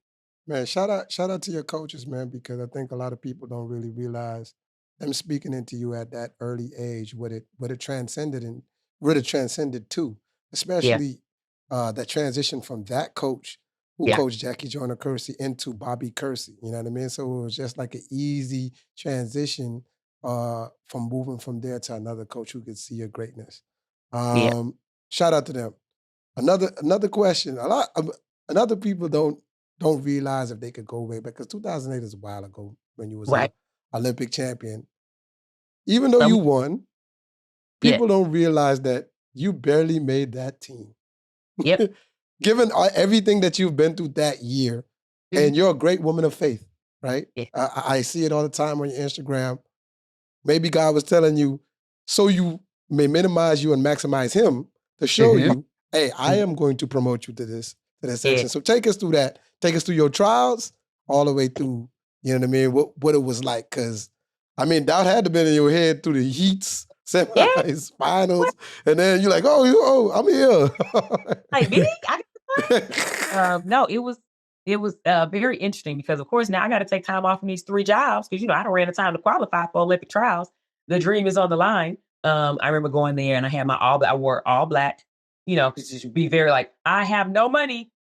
Speaker 1: Man, shout out to your coaches, man, because I think a lot of people don't really realize them speaking into you at that early age, what it transcended and what it transcended to, especially that transition from that coach who coached Jackie Joyner Kersee into Bobby Kersee. You know what I mean? So it was just like an easy transition from moving from there to another coach who could see your greatness. Shout out to them. Another question. Another people don't don't realize if they could go way back. Because 2008 is a while ago when you was
Speaker 7: Right.
Speaker 1: an Olympic champion. Even though you won, people don't realize that you barely made that team.
Speaker 7: Yep.
Speaker 1: Given everything that you've been through that year, and you're a great woman of faith, right?
Speaker 7: Yeah.
Speaker 1: I see it all the time on your Instagram. Maybe God was telling you so you may minimize you and maximize him to show you, hey, I am going to promote you to this section. So take us through that. Take us through your trials all the way through, you know what I mean, what it was like. Because, I mean, that had to be in your head through the heats, semis, finals, and then you're like, oh, I'm here.
Speaker 7: Like, really? No, it was very interesting because, of course, now I got to take time off from these 3 jobs because, I don't ran the time to qualify for Olympic trials. The dream is on the line. I remember going there and I had I wore all black, to be very like, I have no money.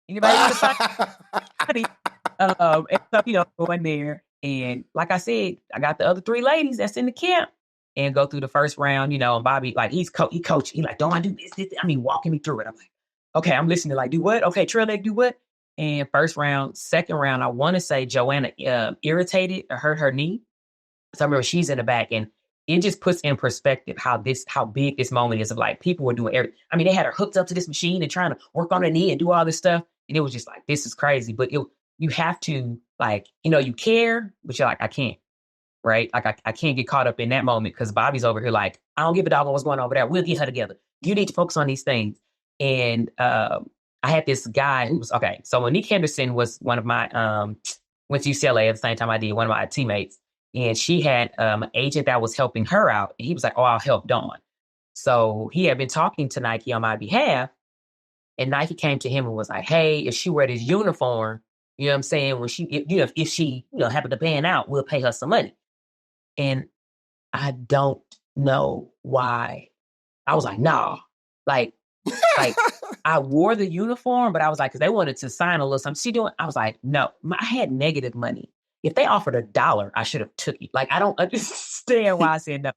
Speaker 7: Anybody want to sign money? And so, going there. And like I said, I got the other 3 ladies that's in the camp and go through the first round, and Bobby, like, he coached. He's like, don't I do this? I mean, walking me through it. I'm like, okay, I'm listening, like, do what? Okay, trail leg, do what? And first round, second round, I want to say Joanna irritated or hurt her knee. So I remember she's in the back, and it just puts in perspective how big this moment is of, like, people were doing everything. I mean, they had her hooked up to this machine and trying to work on her knee and do all this stuff. And it was just like, this is crazy. But you have to, like, you care, but you're like, I can't, right? Like, I can't get caught up in that moment because Bobby's over here like, I don't give a dog on what's going on over there. We'll get her together. You need to focus on these things. And I had this guy who was, okay, so Monique Henderson was one of my, went to UCLA at the same time I did, one of my teammates. And she had an agent that was helping her out. And he was like, oh, I'll help Dawn. So he had been talking to Nike on my behalf. And Nike came to him and was like, hey, if she wear this uniform, you know what I'm saying? When she, if she, happened to pan out, we'll pay her some money. And I don't know why. I was like, nah, like I wore the uniform, but I was like, because they wanted to sign a little something. I was like, no, I had negative money. If they offered $1, I should have took it. Like, I don't understand why I said no.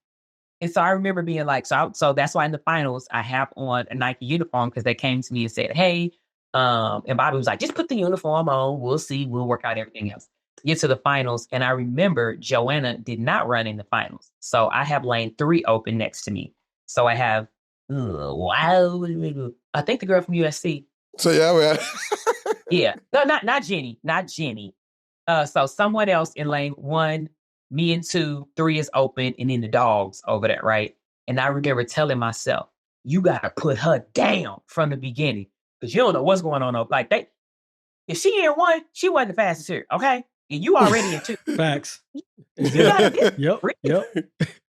Speaker 7: And so I remember being like, so that's why in the finals, I have on a Nike uniform because they came to me and said, hey, and Bobby was like, just put the uniform on. We'll see. We'll work out everything else. Get to the finals. And I remember Joanna did not run in the finals. So I have lane 3 open next to me. So I have, I think the girl from USC.
Speaker 1: So yeah,
Speaker 7: yeah. No, not Jenny. So someone else in lane 1, me and 2, 3 is open, and then the dogs over there, right? And I remember telling myself, you got to put her down from the beginning because you don't know what's going on. Like, if she in 1, she wasn't the fastest here, okay? And you already in 2.
Speaker 6: Facts.
Speaker 7: Yep.
Speaker 6: Yep.
Speaker 7: You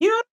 Speaker 7: know what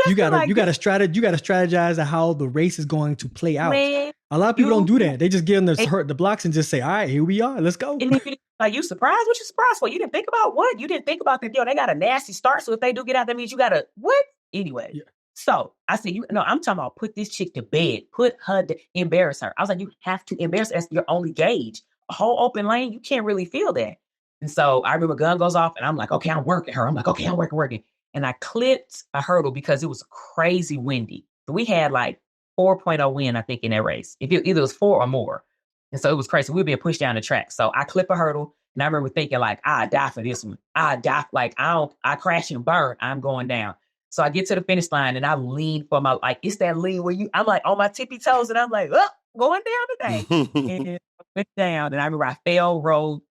Speaker 7: I'm saying?
Speaker 6: You gotta strategize on how the race is going to play out.
Speaker 7: Man,
Speaker 6: a lot of people don't do that. They just get in the blocks and just say, all right, here we are. Let's go.
Speaker 7: And if you surprised? What you surprised for? You didn't think about what? You didn't think about that, they got a nasty start. So if they do get out, that means you got to, what? Anyway. Yeah. So I said, I'm talking about put this chick to bed. Put her to embarrass her. I was like, you have to embarrass her. That's your only gauge. A whole open lane, you can't really feel that. And so I remember gun goes off and I'm like, okay, I'm working her. I'm like, okay, I'm working. And I clipped a hurdle because it was crazy windy. So we had like 4.0 wind, I think, in that race. Either it was 4 or more. And so it was crazy. We were being pushed down the track. So I clip a hurdle and I remember thinking like, I die for this one. I die. Like, I crash and burn. I'm going down. So I get to the finish line and I lean for it's that lean where I'm like on my tippy toes and I'm like, oh, going down today. And I went down and I remember I fell, rolled,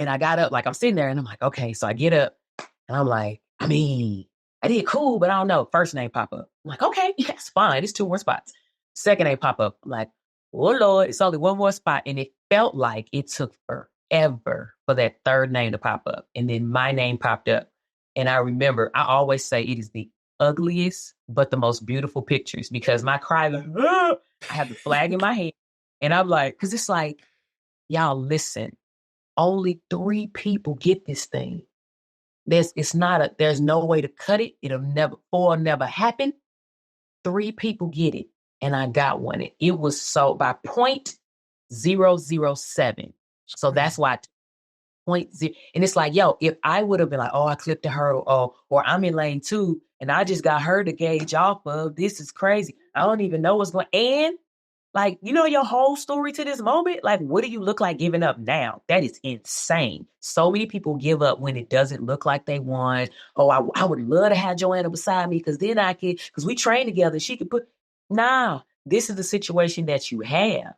Speaker 7: and I got up, like I'm sitting there and I'm like, okay. So I get up and I'm like, I did cool, but I don't know. First name pop up. I'm like, okay, that's fine. It's 2 more spots. Second name pop up. I'm like, oh Lord, it's only 1 more spot. And it felt like it took forever for that third name to pop up. And then my name popped up. And I remember, I always say it is the ugliest, but the most beautiful pictures because my cry, I have the flag in my hand. And I'm like, because it's like, y'all listen, only 3 people get this thing. There's no way to cut it. It'll never happen. 3 people get it. And I got one. It was so by 0.007. So that's why 0.0. And it's like, yo, if I would have been like, oh, I clipped a hurdle, or I'm in lane 2 and I just got her to gauge off of, this is crazy. I don't even know what's going on. And Like, you know your whole story to this moment? Like, what do you look like giving up now? That is insane. So many people give up when it doesn't look like they want. Oh, I would love to have Joanna beside me because then I could, because we train together. She could put, nah, this is the situation that you have.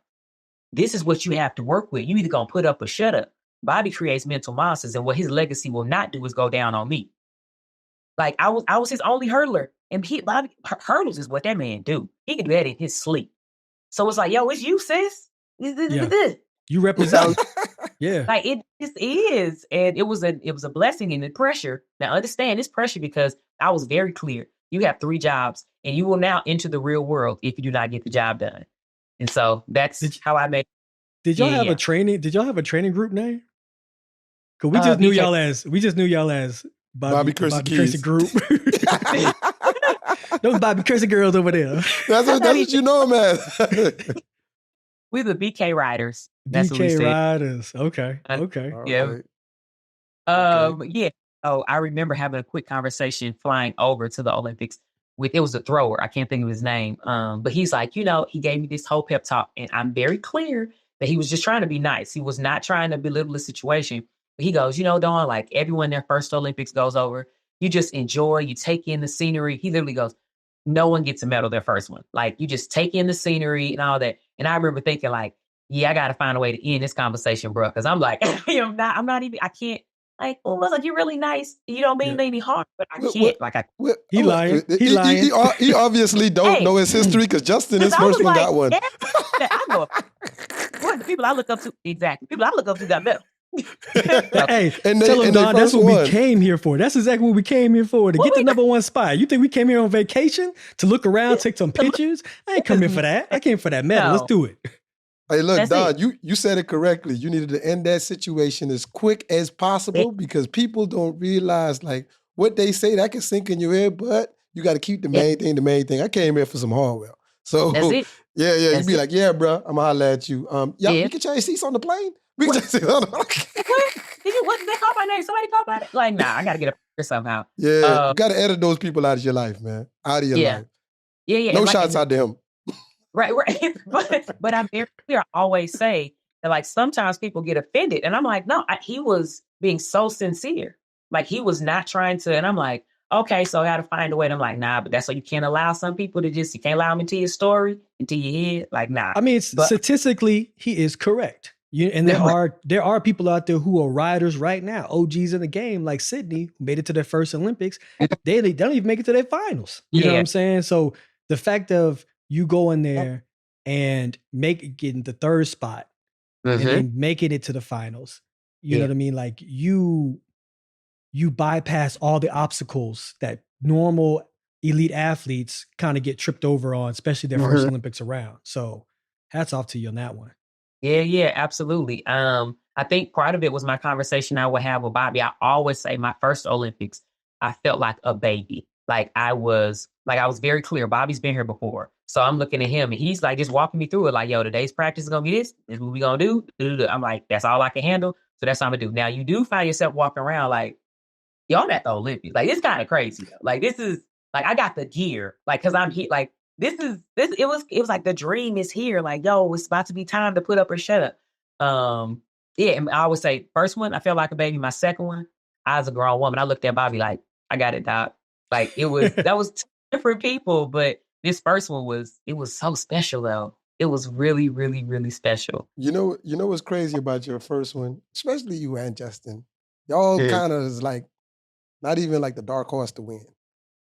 Speaker 7: This is what you have to work with. You either going to put up or shut up. Bobby creates mental monsters, and what his legacy will not do is go down on me. Like, I was his only hurdler, and Bobby, hurdles is what that man do. He can do that in his sleep. So it's like, yo, it's you, sis.
Speaker 6: Yeah. You represent. Yeah.
Speaker 7: Like, it just is. And it was a blessing in the pressure. Now, understand this pressure because I was very clear. You have 3 jobs, and you will now enter the real world if you do not get the job done. And so that's how I made.
Speaker 6: Did y'all have a training? Did y'all have a training group name? Because we just knew y'all as Bobby Kersee group. Those Bobby Kersee girls over there.
Speaker 1: That's what you know, man.
Speaker 7: We're the BK Riders. That's what we said.
Speaker 6: BK Riders. Okay. Okay.
Speaker 7: Yeah. Right. Yeah. Oh, I remember having a quick conversation flying over to the Olympics with, it was a thrower. I can't think of his name. But he's like, you know, he gave me this whole pep talk, and I'm very clear that he was just trying to be nice. He was not trying to belittle the situation. But he goes, you know, Dawn, like everyone their first Olympics goes over, you just enjoy, you take in the scenery. He literally goes, no one gets a medal their first one. Like, you just take in the scenery and all that. And I remember thinking like, yeah, I got to find a way to end this conversation, bro. Cause I'm like, I can't. Like, well, was like, you're really nice. You don't mean any harm, but I can't.
Speaker 6: He lying.
Speaker 1: He obviously don't know his history because Justin, his first one, got one.
Speaker 7: I know. What the people I look up to, exactly. People I look up to got medal.
Speaker 6: Hey, tell him, Don, that's what we came here for. That's exactly what we came here for, to get the number 1 spot. You think we came here on vacation to look around, take some pictures? I ain't come here for that. I came for that medal. Let's do it.
Speaker 1: Hey, look, Don, you said it correctly. You needed to end that situation as quick as possible because people don't realize, like, what they say, that can sink in your head, but you got to keep the main thing. I came here for some hardware. So, yeah, you'd be like, yeah, bro, I'm going to holler at you. You can change seats on the plane? We can change seats on the plane.
Speaker 7: What did they call my name? Somebody called my name? Like, nah, I got to get up here somehow.
Speaker 1: Yeah, you got to edit those people out of your life, man. Out of your life.
Speaker 7: Yeah.
Speaker 1: No shots out to him.
Speaker 7: Right. But I'm very clear. I always say that, like, sometimes people get offended. And I'm like, no, he was being so sincere. Like, he was not trying to. And I'm like, okay, so I got to find a way. And I'm like, nah, but that's why you can't allow some people to you can't allow them into your story, into your head. Like, nah.
Speaker 6: I mean, statistically, he is correct. And there are people out there who are riders right now, OGs in the game, like Sydney, who made it to their first Olympics. They don't even make it to their finals. You know what I'm saying? So the fact of you going there and getting the 3rd spot and then making it to the finals, you know what I mean? Like, you bypass all the obstacles that normal elite athletes kind of get tripped over on, especially their first Olympics around. So hats off to you on that one.
Speaker 7: Yeah, absolutely. I think part of it was my conversation I would have with Bobby. I always say my first Olympics, I felt like a baby. Like, I was very clear. Bobby's been here before. So I'm looking at him and he's like just walking me through it. Like, yo, today's practice is going to be this. This is what we're going to do. I'm like, that's all I can handle. So that's what I'm going to do. Now, you do find yourself walking around like, yo, I'm at the Olympics. Like, it's kind of crazy. Though. Like, this is like, I got the gear. Like, cause I'm here. Like, it was like the dream is here. Like, yo, it's about to be time to put up or shut up. And I always say, first one, I felt like a baby. My second one, I was a grown woman. I looked at Bobby like, I got it, dog. Like, that was 2 different people, but this first one was so special though. It was really, really, really special.
Speaker 1: You know what's crazy about your first one, especially you and Justin. Y'all kind of is like, not even like the dark horse to win.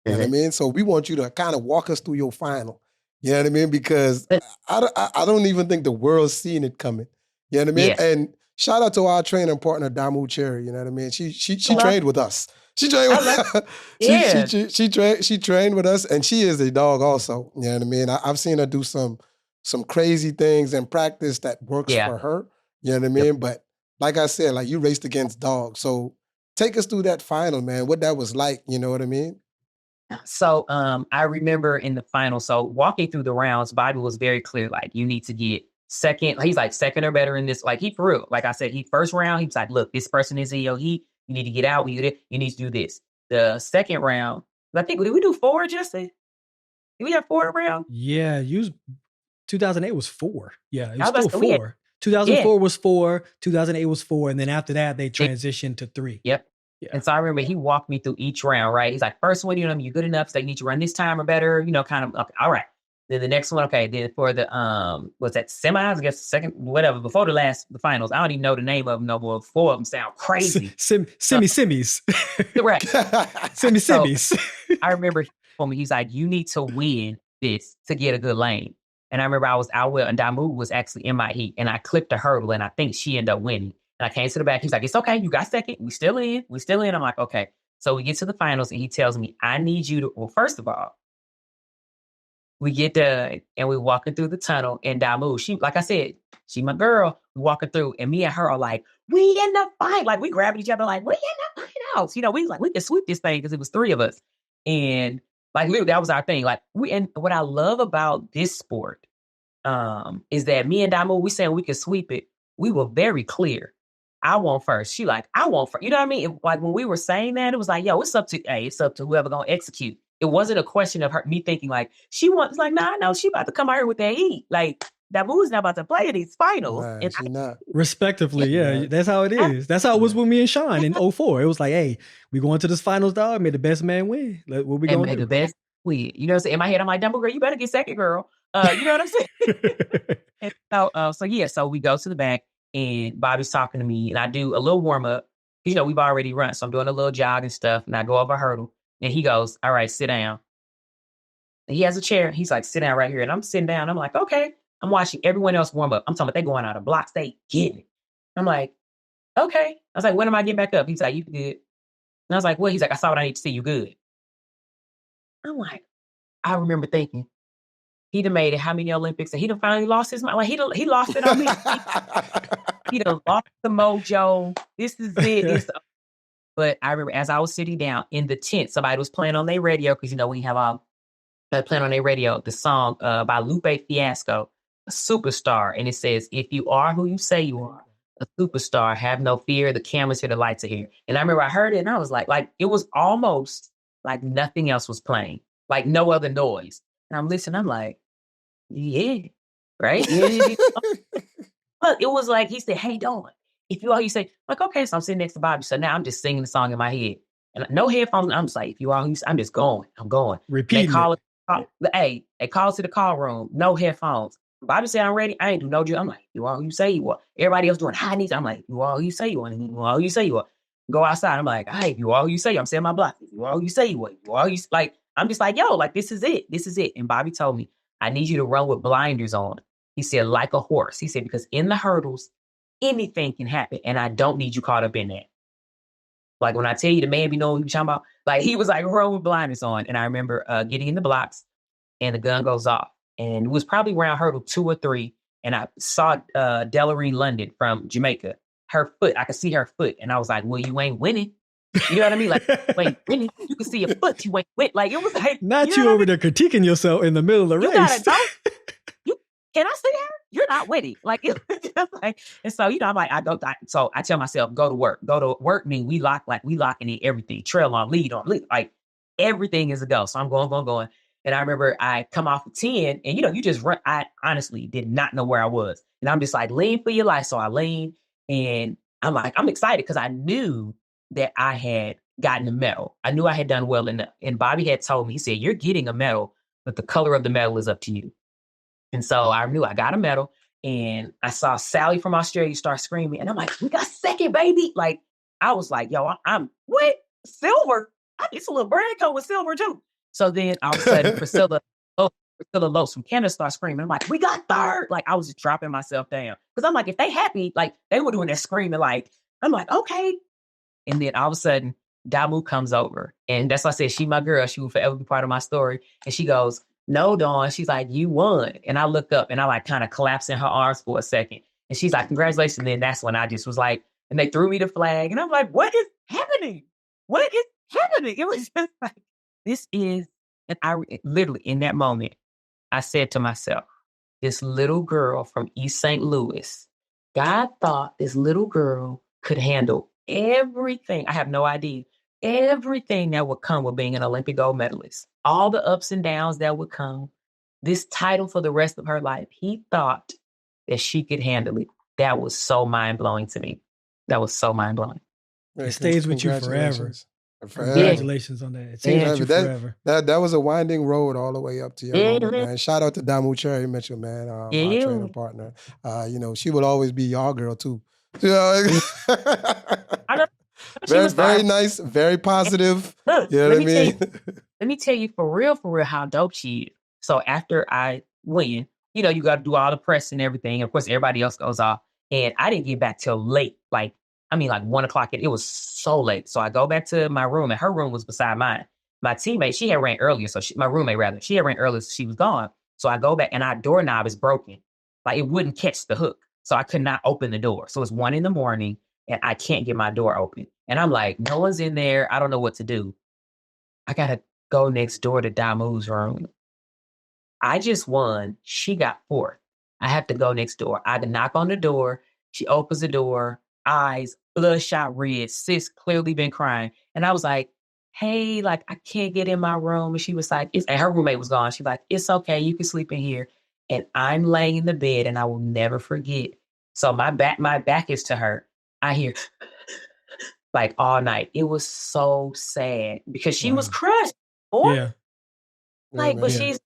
Speaker 1: You know what I mean? So we want you to kind of walk us through your final. You know what I mean? Because I don't even think the world's seeing it coming. You know what I mean? Yeah. And shout out to our training partner, Damu Cherry. You know what I mean? She trained with us. She trained she trained with us, and she is a dog also. You know what I mean? I've seen her do some crazy things in practice that works for her. You know what I mean? Yep. But like I said, like, you raced against dogs. So take us through that final, man. What that was like, you know what I mean?
Speaker 7: So I remember in the final, so walking through the rounds, Bobby was very clear, like, you need to get second. He's like, second or better in this. Like, he for real. Like I said, first round, he was like, look, this person is in your heat. You need to get out. You need to do this. The second round, I think, did we do 4, Justin? Did we have 4 round?
Speaker 6: Yeah, 2008 was 4. Yeah, it was
Speaker 7: I was
Speaker 6: still
Speaker 7: about to say,
Speaker 6: 4. 2004 was 4. 2008 was 4, and then after that they transitioned to 3.
Speaker 7: Yep.
Speaker 6: Yeah.
Speaker 7: And so I remember he walked me through each round, right? He's like, first one, you're good enough. So you need to run this time or better, kind of, okay, all right. Then the next one, okay. Then for the, was that semis? I guess second, whatever, before the finals. I don't even know the name of them no more. 4 of them sound crazy.
Speaker 6: Simmies.
Speaker 7: Correct.
Speaker 6: Simmies.
Speaker 7: So, I remember he told me, he's like, you need to win this to get a good lane. And I remember I was out with, and Damu was actually in my heat, and I clipped a hurdle, and I think she ended up winning. And I came to the back. He's like, it's okay. You got second. We still in. I'm like, okay. So we get to the finals, and he tells me, I need you to, well, first of all, we get done, and we're walking through the tunnel, and Damu, she, like I said, she my girl. We walking through, and me and her are like, we in the fight. Like, we grabbing each other, like, we in the finals. We was like, we can sweep this thing, because it was 3 of us. And, like, literally, that was our thing. Like, and what I love about this sport is that me and Damu, we saying we could sweep it. We were very clear. I want first. She like, I want first. You know what I mean? Like when we were saying that, it was like, yo, it's up to whoever gonna execute. It wasn't a question of me thinking like she wants. Like, nah, I know she about to come out here with that heat. Like Damu's not about to play in these finals.
Speaker 1: Right,
Speaker 7: and
Speaker 1: she not.
Speaker 6: Respectively, yeah, that's how it is. That's how it was with me and Sean in 04. It was like, hey, we going to this finals, dog. May the best man win. Like, what we going to do?
Speaker 7: The best win. You know what I'm saying? In my head, I'm like, Dumbo girl, you better get second, girl. You know what I'm saying? And so we go to the back. And Bobby's talking to me, and I do a little warm up. We've already run, so I'm doing a little jog and stuff. And I go over a hurdle, and he goes, "All right, sit down." And he has a chair. He's like, "Sit down right here." And I'm sitting down. I'm like, "Okay." I'm watching everyone else warm up. I'm talking about they going out of blocks. They getting it. I'm like, "Okay." I was like, "When am I getting back up?" He's like, "You good?" And I was like, "Well," he's like, "I saw what I need to see. You good?" I'm like, I remember thinking, he done made it how many Olympics, and he done finally lost his mind. Like he lost it on me. He done lost the mojo. This is it. But I remember as I was sitting down in the tent, somebody was playing on their radio because we have playing on their radio the song by Lupe Fiasco, a superstar, and it says, "If you are who you say you are, a superstar, have no fear. The cameras here, the lights are here." And I remember I heard it, and I was like it was almost like nothing else was playing, like no other noise. And I'm listening. I'm like, yeah, right. Yeah. But it was like he said, "Hey, Dawn, if you all you say," like, okay, so I'm sitting next to Bobby. So now I'm just singing the song in my head. And no headphones. I'm just like, if you all you say, I'm just going. I'm going.
Speaker 6: Repeat.
Speaker 7: They call to the call room, no headphones. Bobby said, "I'm ready." I ain't do no drill. I'm like, "You all who you say you are." Everybody else doing high knees. I'm like, "You all who you say you are. You all who you say you are." Go outside. I'm like, "Hey, you all who you say you are." I'm saying my block. You all who you say you are. You all who you like. I'm just like, yo, like this is it. This is it. And Bobby told me, "I need you to run with blinders on." He said, "Like a horse." He said, "Because in the hurdles, anything can happen. And I don't need you caught up in that." Like when I tell you the man be knowing what he was talking about, like he was like, run with blinders on. And I remember getting in the blocks and the gun goes off. And it was probably around hurdle 2 or 3. And I saw Delorine London from Jamaica. Her foot, I could see her foot. And I was like, well, you ain't winning. You know what I mean? Like, you ain't winning. You can see your foot. You ain't winning. Like, it was like.
Speaker 6: Not you over there critiquing yourself in the middle of the race.
Speaker 7: Can I see her? You're not winning. Like, it was just like, and so, I'm like, so I tell myself, go to work. Go to work means we locking in everything. Trail on, lead, like everything is a go. So I'm going. And I remember I come off of 10 and, you just run. I honestly did not know where I was. And I'm just like, lean for your life. So I lean and I'm like, I'm excited because I knew that I had gotten a medal. I knew I had done well enough. And Bobby had told me, he said, "You're getting a medal, but the color of the medal is up to you." And so I knew I got a medal, and I saw Sally from Australia start screaming, and I'm like, "We got second, baby!" Like I was like, "Yo, I'm what? Silver? I need some little brand coat with silver too." So then all of a sudden, Priscilla Lose from Canada starts screaming. I'm like, "We got third!" Like I was just dropping myself down because I'm like, if they happy, like they were doing that screaming, like I'm like, okay. And then all of a sudden, Damu comes over, and that's why I said she my girl. She will forever be part of my story. And she goes, "No, Dawn." She's like, "You won." And I look up and I like kind of collapse in her arms for a second. And she's like, "Congratulations." And then that's when I just was like, and they threw me the flag. And I'm like, what is happening? What is happening? It was just like, this is, and I literally in that moment, I said to myself, this little girl from East St. Louis, God thought this little girl could handle everything. I have no idea. Everything that would come with being an Olympic gold medalist, all the ups and downs that would come, this title for the rest of her life. He thought that she could handle it. That was so mind-blowing to me. That was so mind-blowing.
Speaker 6: It stays with you forever. Congratulations on that. It stays with you forever.
Speaker 1: That was a winding road all the way up to your moment, man. Shout out to Damu Cherry Mitchell, man, our training partner. She will always be your girl too. You know? Very nice, very positive.
Speaker 7: Look,
Speaker 1: you know what I mean?
Speaker 7: Let me tell you for real, how dope she is. So after I win, you got to do all the press and everything. Of course, everybody else goes off. And I didn't get back till late. Like 1 o'clock. It was so late. So I go back to my room, and her room was beside mine. My teammate, she had ran earlier. My roommate rather, she had ran earlier, so she was gone. So I go back, and our doorknob is broken. Like it wouldn't catch the hook. So I could not open the door. So it's 1 a.m, and I can't get my door open. And I'm like, no one's in there. I don't know what to do. I got to go next door to Damu's room. I just won. She got 4th. I have to go next door. I had to knock on the door. She opens the door, eyes bloodshot red, sis clearly been crying. And I was like, hey, like, I can't get in my room. And she was like, and her roommate was gone. She's like, it's okay. You can sleep in here. And I'm laying in the bed, and I will never forget. So my back is to her. I hear like all night. It was so sad because she was crushed. Boy.
Speaker 6: Yeah.
Speaker 7: But she's,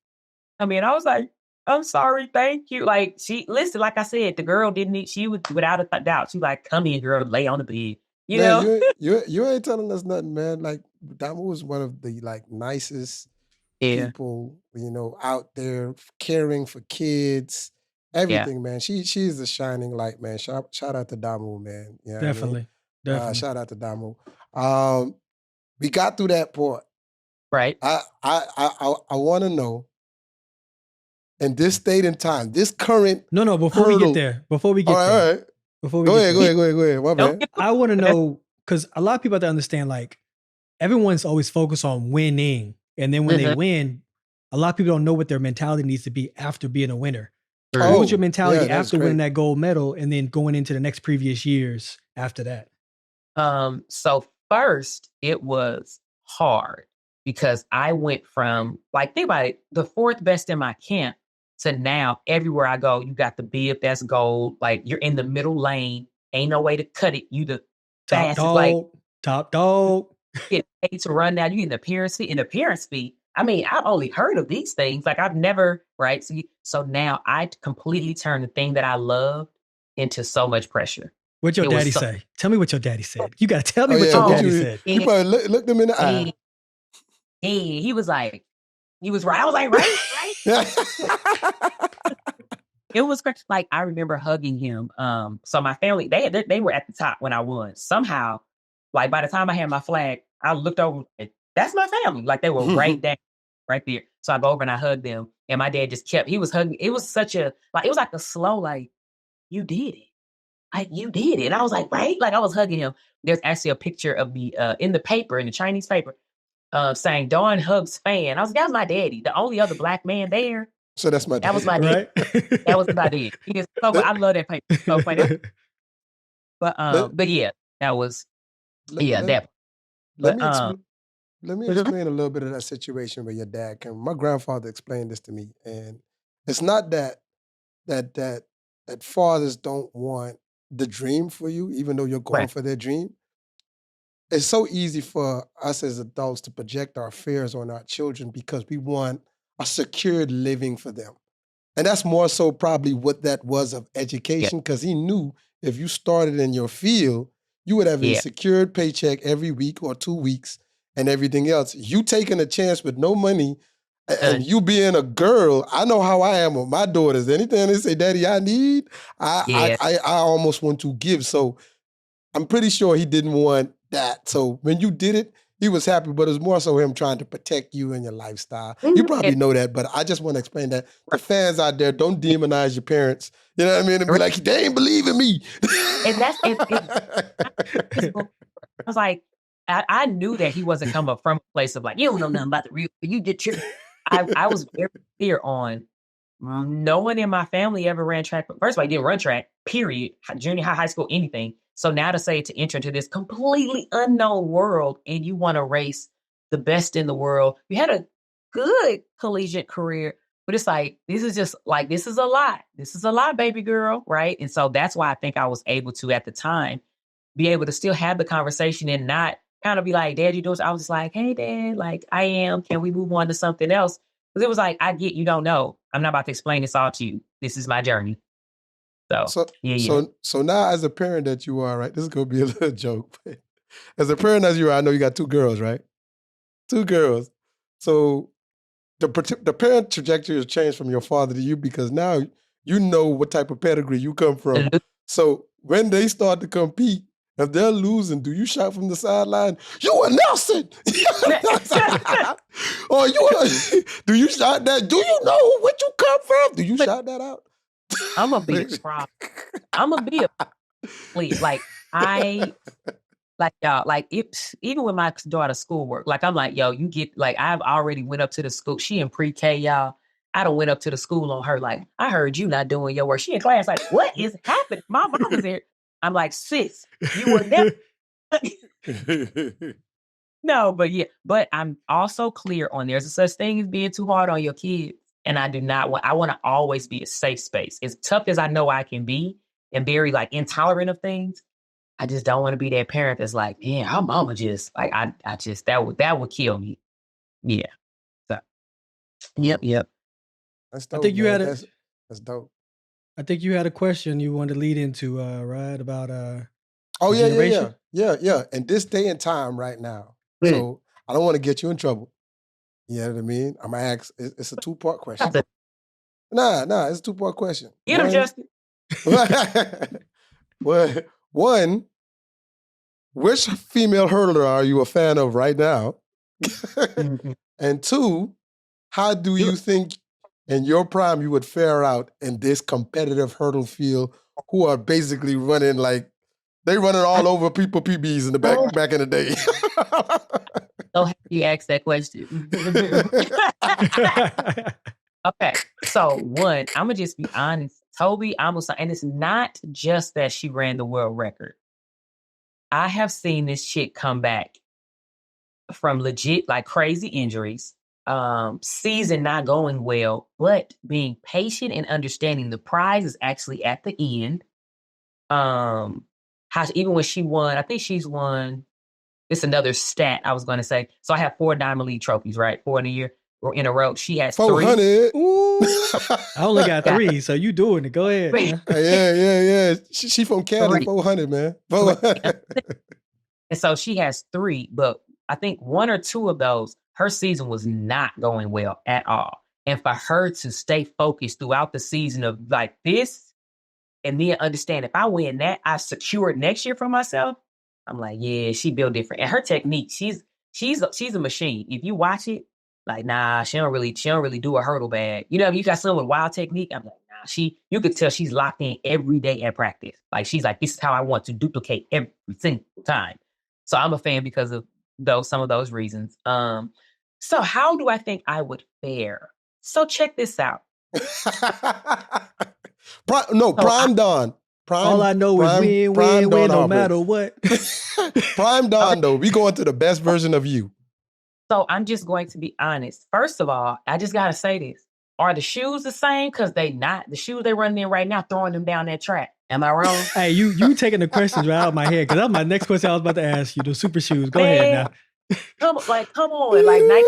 Speaker 7: I was like, I'm sorry, thank you. Like listen, like I said, the girl she was without a doubt. She like, come in, girl, lay on the bed. You know?
Speaker 1: You ain't telling us nothing, man. Like Damu was one of the nicest people, out there caring for kids, everything, man. She's a shining light, man. Shout out to Damu, man. You know
Speaker 6: Definitely.
Speaker 1: Shout out to Damu. We got through that part.
Speaker 7: Right.
Speaker 1: I want to know, in this state and time, this current
Speaker 6: before we get there. Before we get there.
Speaker 1: All right. Go ahead. My bad.
Speaker 6: I want to know, because a lot of people have to understand, like, everyone's always focused on winning. And then when they win, a lot of people don't know what their mentality needs to be after being a winner. What was your mentality after winning that gold medal and then going into the next previous years after that?
Speaker 7: So first, it was hard because I went from, like, think about it, the 4th best in my camp to now everywhere I go, you got the bib that's gold. Like, you're in the middle lane. Ain't no way to cut it. You the fastest.
Speaker 6: Top dog.
Speaker 7: Get paid to run now. You get an appearance fee. I've only heard of these things. Like, I've never, right? So now I completely turned the thing that I loved into so much pressure.
Speaker 6: What'd your daddy say? Tell me what your daddy said. You got to tell me what your daddy said.
Speaker 1: You probably looked him in the eye.
Speaker 7: He was like, he was right. I was like, right. It was great. Like, I remember hugging him. So my family, they were at the top when I won. Somehow, like, by the time I had my flag, I looked over. That's my family. Like, they were right there. So I go over and I hugged them. And my dad just he was hugging. It was such a, like, it was like a slow, like, you did it. Like, you did it. And I was like, right? Like, I was hugging him. There's actually a picture of me in the paper, in the Chinese paper, saying Dawn hugs fan. I was like, that was my daddy. The only other black man there.
Speaker 1: So that's my daddy.
Speaker 7: That was my daddy. Right? That was my daddy. He is so good. I love that paper. So funny. But yeah, that was, that.
Speaker 1: Let me explain a little bit of that situation where your dad came. My grandfather explained this to me, and it's not that fathers don't want the dream for you, even though you're going for their dream. It's so easy for us as adults to project our fears on our children because we want a secured living for them. And that's more so probably what that was of education, because he knew if you started in your field, you would have a secured paycheck every week or 2 weeks and everything else. You taking a chance with no money and you being a girl, I know how I am with my daughters. Anything they say, Daddy, I need, I almost want to give. So I'm pretty sure he didn't want that. So when you did it, he was happy, but it was more so him trying to protect you and your lifestyle. You probably know that, but I just want to explain that. The fans out there, don't demonize your parents. You know what I mean? And be like, they ain't believe in me.
Speaker 7: And that's, I was like, I knew that he wasn't coming from a place of like, you don't know nothing about the real, you did trip. I was very clear on no one in my family ever ran track. First of all, he didn't run track, period. Junior high, high school, anything. So now to say to enter into this completely unknown world and you want to race the best in the world. You had a good collegiate career, But it's like, this is just like, this is a lot. This is a lot, baby girl, right? And so that's why I think I was able to, at the time, be able to still have the conversation and not kind of be like, Dad, you doing? I was just like, hey, Dad, like, I am. Can we move on to something else? Because it was like, I get you don't know. I'm not about to explain this all to you. This is my journey. So
Speaker 1: now as a parent that you are, right? This is going to be a little joke. But as a parent as you are, I know you got 2 girls, right? 2 girls. So the parent trajectory has changed from your father to you because now you know what type of pedigree you come from. So when they start to compete, if they're losing, do you shout from the sideline, "You are Nelson"? Or do you shout that? Do you know where you come from? Do you shout that out?
Speaker 7: I'm gonna be a problem. I'm gonna be a please. Like y'all, like if even with my daughter's schoolwork, like I'm like, yo, you get like I've already went up to the school. She in pre-K, y'all. I done went up to the school on her, like, I heard you not doing your work. She in class, like, what is happening? My mom is here. I'm like, sis, you were never. No, but I'm also clear on there's a such thing as being too hard on your kids. And I do not want, I want to always be a safe space. As tough as I know I can be and very like intolerant of things, I just don't want to be that parent that's like, yeah, our mama just, like, I just, that would kill me. Yeah. So, yep.
Speaker 1: That's dope,
Speaker 6: I think you
Speaker 1: man.
Speaker 6: had
Speaker 1: that's dope.
Speaker 6: I think you had a question you wanted to lead into, right? About
Speaker 1: yeah. In this day and time right now. So I don't want to get you in trouble. You know what I mean? I'm gonna ask. It's a 2-part question. Nah, it's a 2-part question.
Speaker 7: Get him, Justin.
Speaker 1: One, which female hurdler are you a fan of right now? And 2, how do you think in your prime you would fare out in this competitive hurdle field who are basically running like they running all over people PBs in the back in the day?
Speaker 7: So happy you asked that question. Okay, so one, I'm gonna just be honest. Toby almost, and it's not just that she ran the world record. I have seen this chick come back from legit like crazy injuries, season not going well, but being patient and understanding the prize is actually at the end. How even when she won, I think she's won. It's another stat I was going to say. So I have 4 Diamond League trophies, right? 4 in a year or in a row. She has
Speaker 1: 400.
Speaker 7: 3.
Speaker 6: I only got 3, so you doing it. Go ahead.
Speaker 1: Yeah. She from Canada,
Speaker 7: 3.
Speaker 1: 400, man. 400.
Speaker 7: And so she has 3, but I think 1 or 2 of those, her season was not going well at all. And for her to stay focused throughout the season of like this, and then understand if I win that, I secure it next year for myself. I'm like, yeah, she built different. And her technique, she's a machine. If you watch it, like, nah, she don't really do a hurdle bag. You know, you got someone with wild technique. I'm like, nah, you could tell she's locked in every day at practice. Like, she's like, this is how I want to duplicate every single time. So I'm a fan because of some of those reasons. So how do I think I would fare? So check this out.
Speaker 1: Prime Dawn.
Speaker 6: All I know is win no matter what.
Speaker 1: Prime Dawn, though. We going to the best version of you.
Speaker 7: So I'm just going to be honest. First of all, I just got to say this. Are the shoes the same? Because they not. The shoes they running in right now, throwing them down that track. Am I wrong?
Speaker 6: Hey, you taking the questions right out of my head. Because that's my next question I was about to ask you. The super shoes. Go ahead now.
Speaker 7: Come on. Like Nike.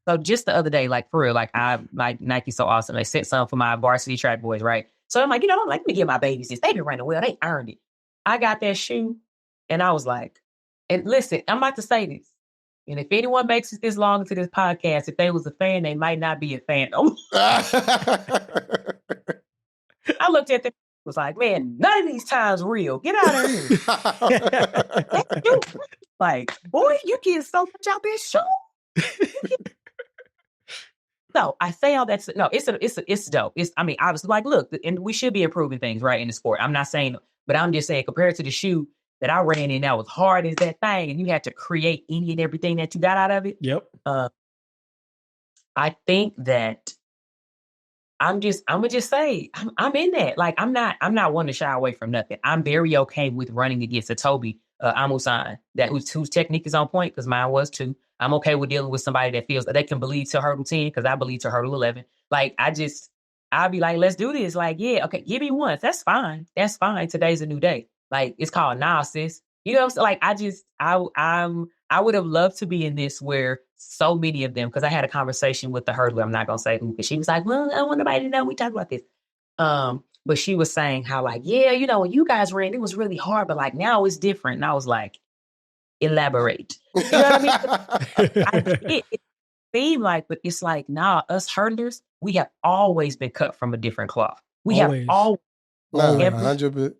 Speaker 7: So just the other day, like for real, like Nike's so awesome. They sent some for my varsity track boys, right? So I'm like, let me give my babies this. They've been running well. They earned it. I got that shoe and I was like, and listen, I'm about to say this. And if anyone makes it this long into this podcast, if they was a fan, they might not be a fan. I looked at them, was like, man, none of these times real. Get out of here. Like, boy, you get so much out this show. No, I say all that. No, it's dope. I was like, look, and we should be improving things, right, in the sport. I'm not saying, but I'm just saying, compared to the shoe that I ran in, that was hard as that thing, and you had to create any and everything that you got out of it.
Speaker 6: Yep.
Speaker 7: I think that I'm gonna just say I'm in that. Like I'm not one to shy away from nothing. I'm very okay with running against a Toby Amusan whose technique is on point because mine was too. I'm okay with dealing with somebody that feels that they can believe to hurdle 10 because I believe to hurdle 11. Like, I'll be like, let's do this. Like, yeah, okay, give me once. That's fine. That's fine. Today's a new day. Like, it's called nah, sis. You know what I'm saying? Like, I would have loved to be in this where so many of them, because I had a conversation with the hurdler, I'm not going to say who, because she was like, well, I don't want nobody to know we talked about this. But she was saying how, like, yeah, you know, when you guys ran, it was really hard, but like now it's different. And I was like, elaborate. You know what I mean? It seemed like, but it's like, nah, us hurdlers, we have always been cut from a different cloth. We have always.
Speaker 1: 100%.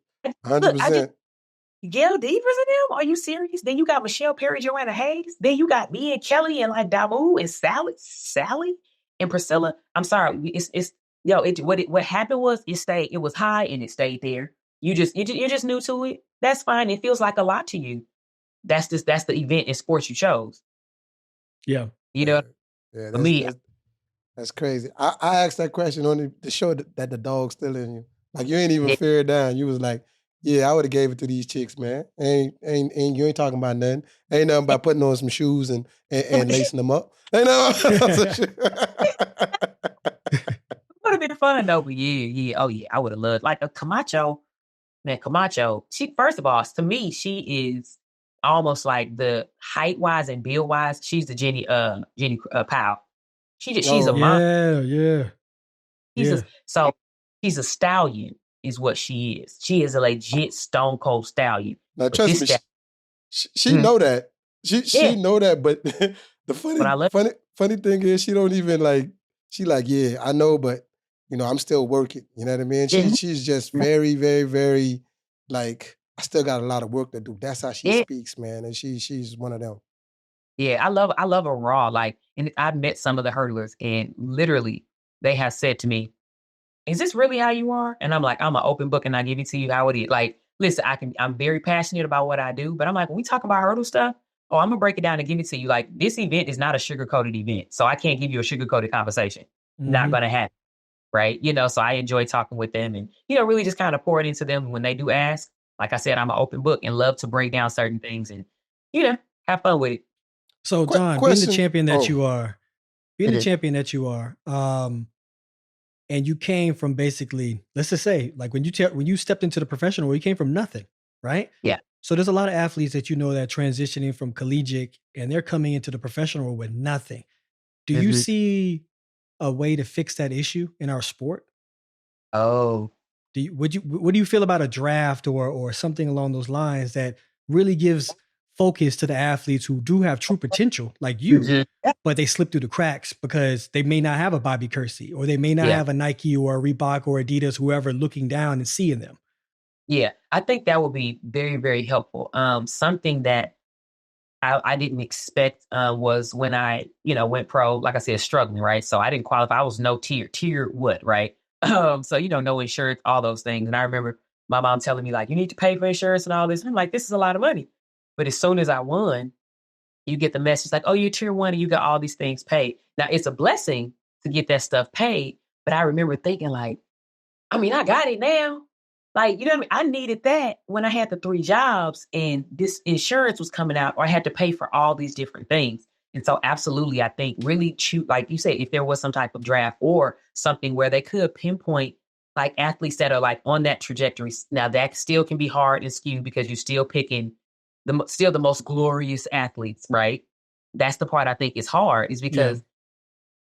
Speaker 7: Gail Devers and them? Are you serious? Then you got Michelle Perry, Joanna Hayes. Then you got me and Kelly and like Damu and Sally and Priscilla. I'm sorry. What happened was it was high and it stayed there. You're just new to it. That's fine. It feels like a lot to you. That's the event and sports you chose.
Speaker 6: Yeah.
Speaker 7: You know,
Speaker 1: yeah, that's crazy. I asked that question on the show that the dog's still in you. Like, you ain't even fear it down. You was like, yeah, I would have gave it to these chicks, man. You ain't talking about nothing. Ain't nothing about putting on some shoes and lacing them up. Ain't nothing.
Speaker 7: Would have been fun though, but yeah. Oh yeah, I would have loved like a Camacho. Man, Camacho. She, first of all, to me, she is almost like the height wise and build wise. She's the Jenny Powell. She's a mom.
Speaker 6: Yeah.
Speaker 7: So she's a stallion, is what she is. She is a legit stone cold stallion.
Speaker 1: Now, trust me, she know that. She know that, but the funny thing is, she don't even like. She like, yeah, I know, but you know, I'm still working. You know what I mean? She's just very, very, very like, I still got a lot of work to do. That's how she speaks, man, and she's one of them.
Speaker 7: Yeah, I love her raw. Like, and I've met some of the hurdlers, and literally, they have said to me, is this really how you are? And I'm like, I'm an open book and I give it to you how it is. Like, listen, I'm very passionate about what I do, but I'm like, when we talk about hurdle stuff, I'm going to break it down and give it to you. Like, this event is not a sugar-coated event. So I can't give you a sugar-coated conversation. Not going to happen. Right. You know, so I enjoy talking with them and, you know, really just kind of pour it into them when they do ask. Like I said, I'm an open book and love to break down certain things and, you know, have fun with it.
Speaker 6: So Dawn, being the champion that you are, and you came from basically, let's just say, like when you stepped into the professional world, you came from nothing, right?
Speaker 7: Yeah.
Speaker 6: So there's a lot of athletes that you know that are transitioning from collegiate and they're coming into the professional world with nothing. Do you see a way to fix that issue in our sport?
Speaker 7: Oh.
Speaker 6: What do you feel about a draft or something along those lines that really gives focus to the athletes who do have true potential like you, but they slip through the cracks because they may not have a Bobby Kersee or they may not have a Nike or a Reebok or Adidas, whoever looking down and seeing them?
Speaker 7: Yeah, I think that would be very, very helpful. Something that I didn't expect was when I, went pro, like I said, struggling, right? So I didn't qualify. I was no tier what, right? So, no insurance, all those things. And I remember my mom telling me like, you need to pay for insurance and all this. And I'm like, this is a lot of money. But as soon as I won, you get the message like, oh, you're tier 1 and you got all these things paid. Now, it's a blessing to get that stuff paid. But I remember thinking like, I got it now. Like, you know what I mean? I needed that when I had the 3 jobs and this insurance was coming out or I had to pay for all these different things. And so absolutely, I think really like you said, if there was some type of draft or something where they could pinpoint like athletes that are like on that trajectory. Now that still can be hard and skewed because you're still picking the most glorious athletes, right? That's the part I think is hard is because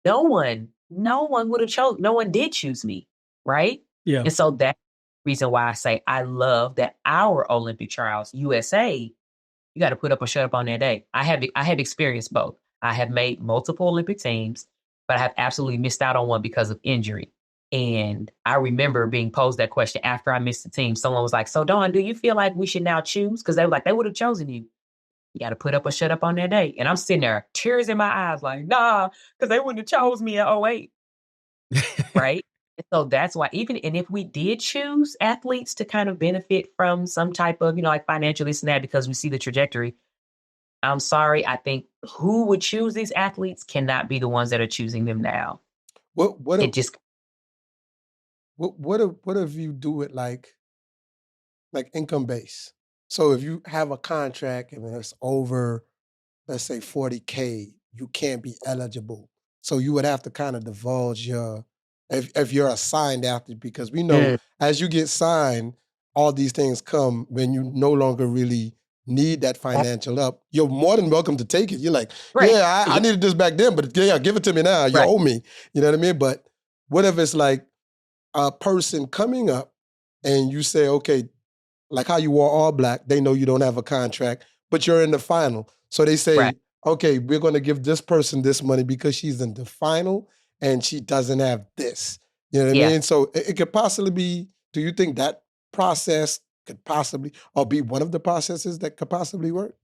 Speaker 7: no one would have chosen, no one did choose me, right?
Speaker 6: Yeah.
Speaker 7: And so that's the reason why I say I love that our Olympic trials, USA, you got to put up or shut up on that day. I have experienced both. I have made multiple Olympic teams, but I have absolutely missed out on one because of injury. And I remember being posed that question after I missed the team. Someone was like, so Dawn, do you feel like we should now choose? Because they were like, they would have chosen you. You got to put up or shut up on that day. And I'm sitting there, tears in my eyes, like, nah, because they wouldn't have chose me at 08. Right? And so that's why and if we did choose athletes to kind of benefit from some type of, like financial this and that, because we see the trajectory, I'm sorry. I think who would choose these athletes cannot be the ones that are choosing them now.
Speaker 1: What if you do it like income based? So if you have a contract and it's over let's say 40K, you can't be eligible. So you would have to kind of divulge if you're a signed athlete, because we know as you get signed, all these things come when you no longer really need that financial up. You're more than welcome to take it. You're like, yeah, I needed this back then, but yeah, give it to me now. You owe me. You know what I mean? But what if it's like a person coming up and you say, okay, like how you wore all black, they know you don't have a contract, but you're in the final. So they say, okay, we're going to give this person this money because she's in the final and she doesn't have this. You know what I mean? So it could possibly be, do you think that process could possibly, or be one of the processes that could possibly work?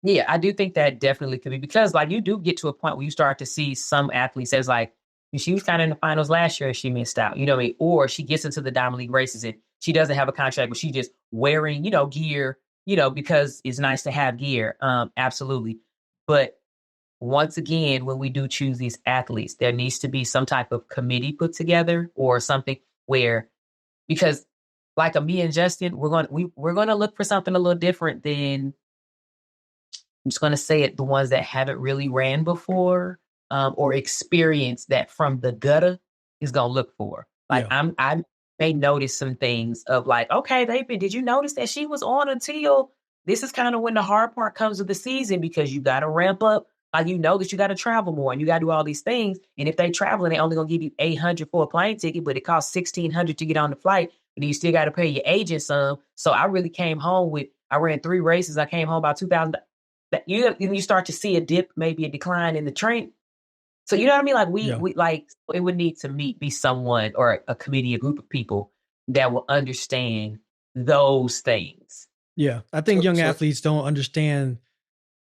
Speaker 7: Yeah, I do think that definitely could be, because like you do get to a point where you start to see some athletes as like, she was kind of in the finals last year and she missed out, you know what I mean? Or she gets into the Diamond League races and she doesn't have a contract, but she's just wearing, gear, because it's nice to have gear. Absolutely. But once again, when we do choose these athletes, there needs to be some type of committee put together or something where, because like me and Justin, we're going to look for something a little different than, I'm just going to say it, the ones that haven't really ran before or experienced that from the gutter is going to look for. Like I may notice some things of like, okay, did you notice that she was on until this is kind of when the hard part comes of the season, because you got to ramp up. Like, that you got to travel more and you got to do all these things. And if they traveling, they only going to give you $800 for a plane ticket, but it costs $1,600 to get on the flight. And you still got to pay your agent some. So I really came home I ran 3 races. I came home about $2,000. You start to see a dip, maybe a decline in the train. So you know what I mean? Like we like, it would need to be someone or a committee, a group of people that will understand those things.
Speaker 6: Yeah. I think young athletes don't understand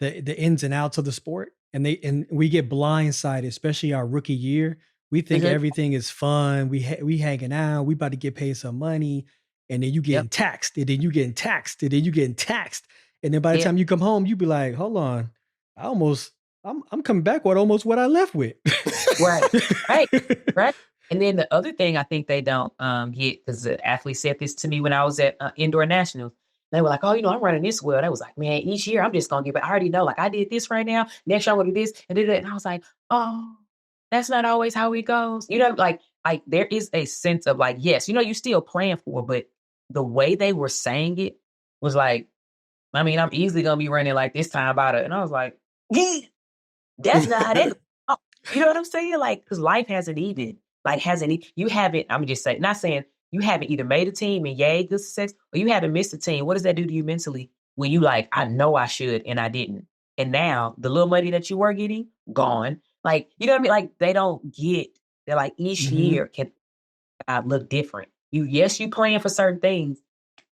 Speaker 6: the ins and outs of the sport. And we get blindsided, especially our rookie year. We think everything is fun. We hanging out. We about to get paid some money, and then you getting taxed, and then you getting taxed, and then you getting taxed, and then by the time you come home, you be like, "Hold on, I'm coming back with almost what I left with."
Speaker 7: Right. And then the other thing I think they don't get, because the athlete said this to me when I was at Indoor Nationals. They were like, oh, I'm running this well. They was like, man, each year I'm just going to get, I already know, like I did this right now. Next year I'm going to do this and do that. And I was like, oh, that's not always how it goes. Like there is a sense of like, yes, you still playing for, but the way they were saying it was like, I mean, I'm easily going to be running like this time about it. And I was like, that's not how that, you know what I'm saying? Like, because life hasn't even, you haven't, I'm just saying, not saying, you haven't either made a team and yay, good success, or you haven't missed a team. What does that do to you mentally when you like, I know I should and I didn't? And now the little money that you were getting, gone. Like, you know what I mean? Like they don't get, they're like each year can look different. You playing for certain things,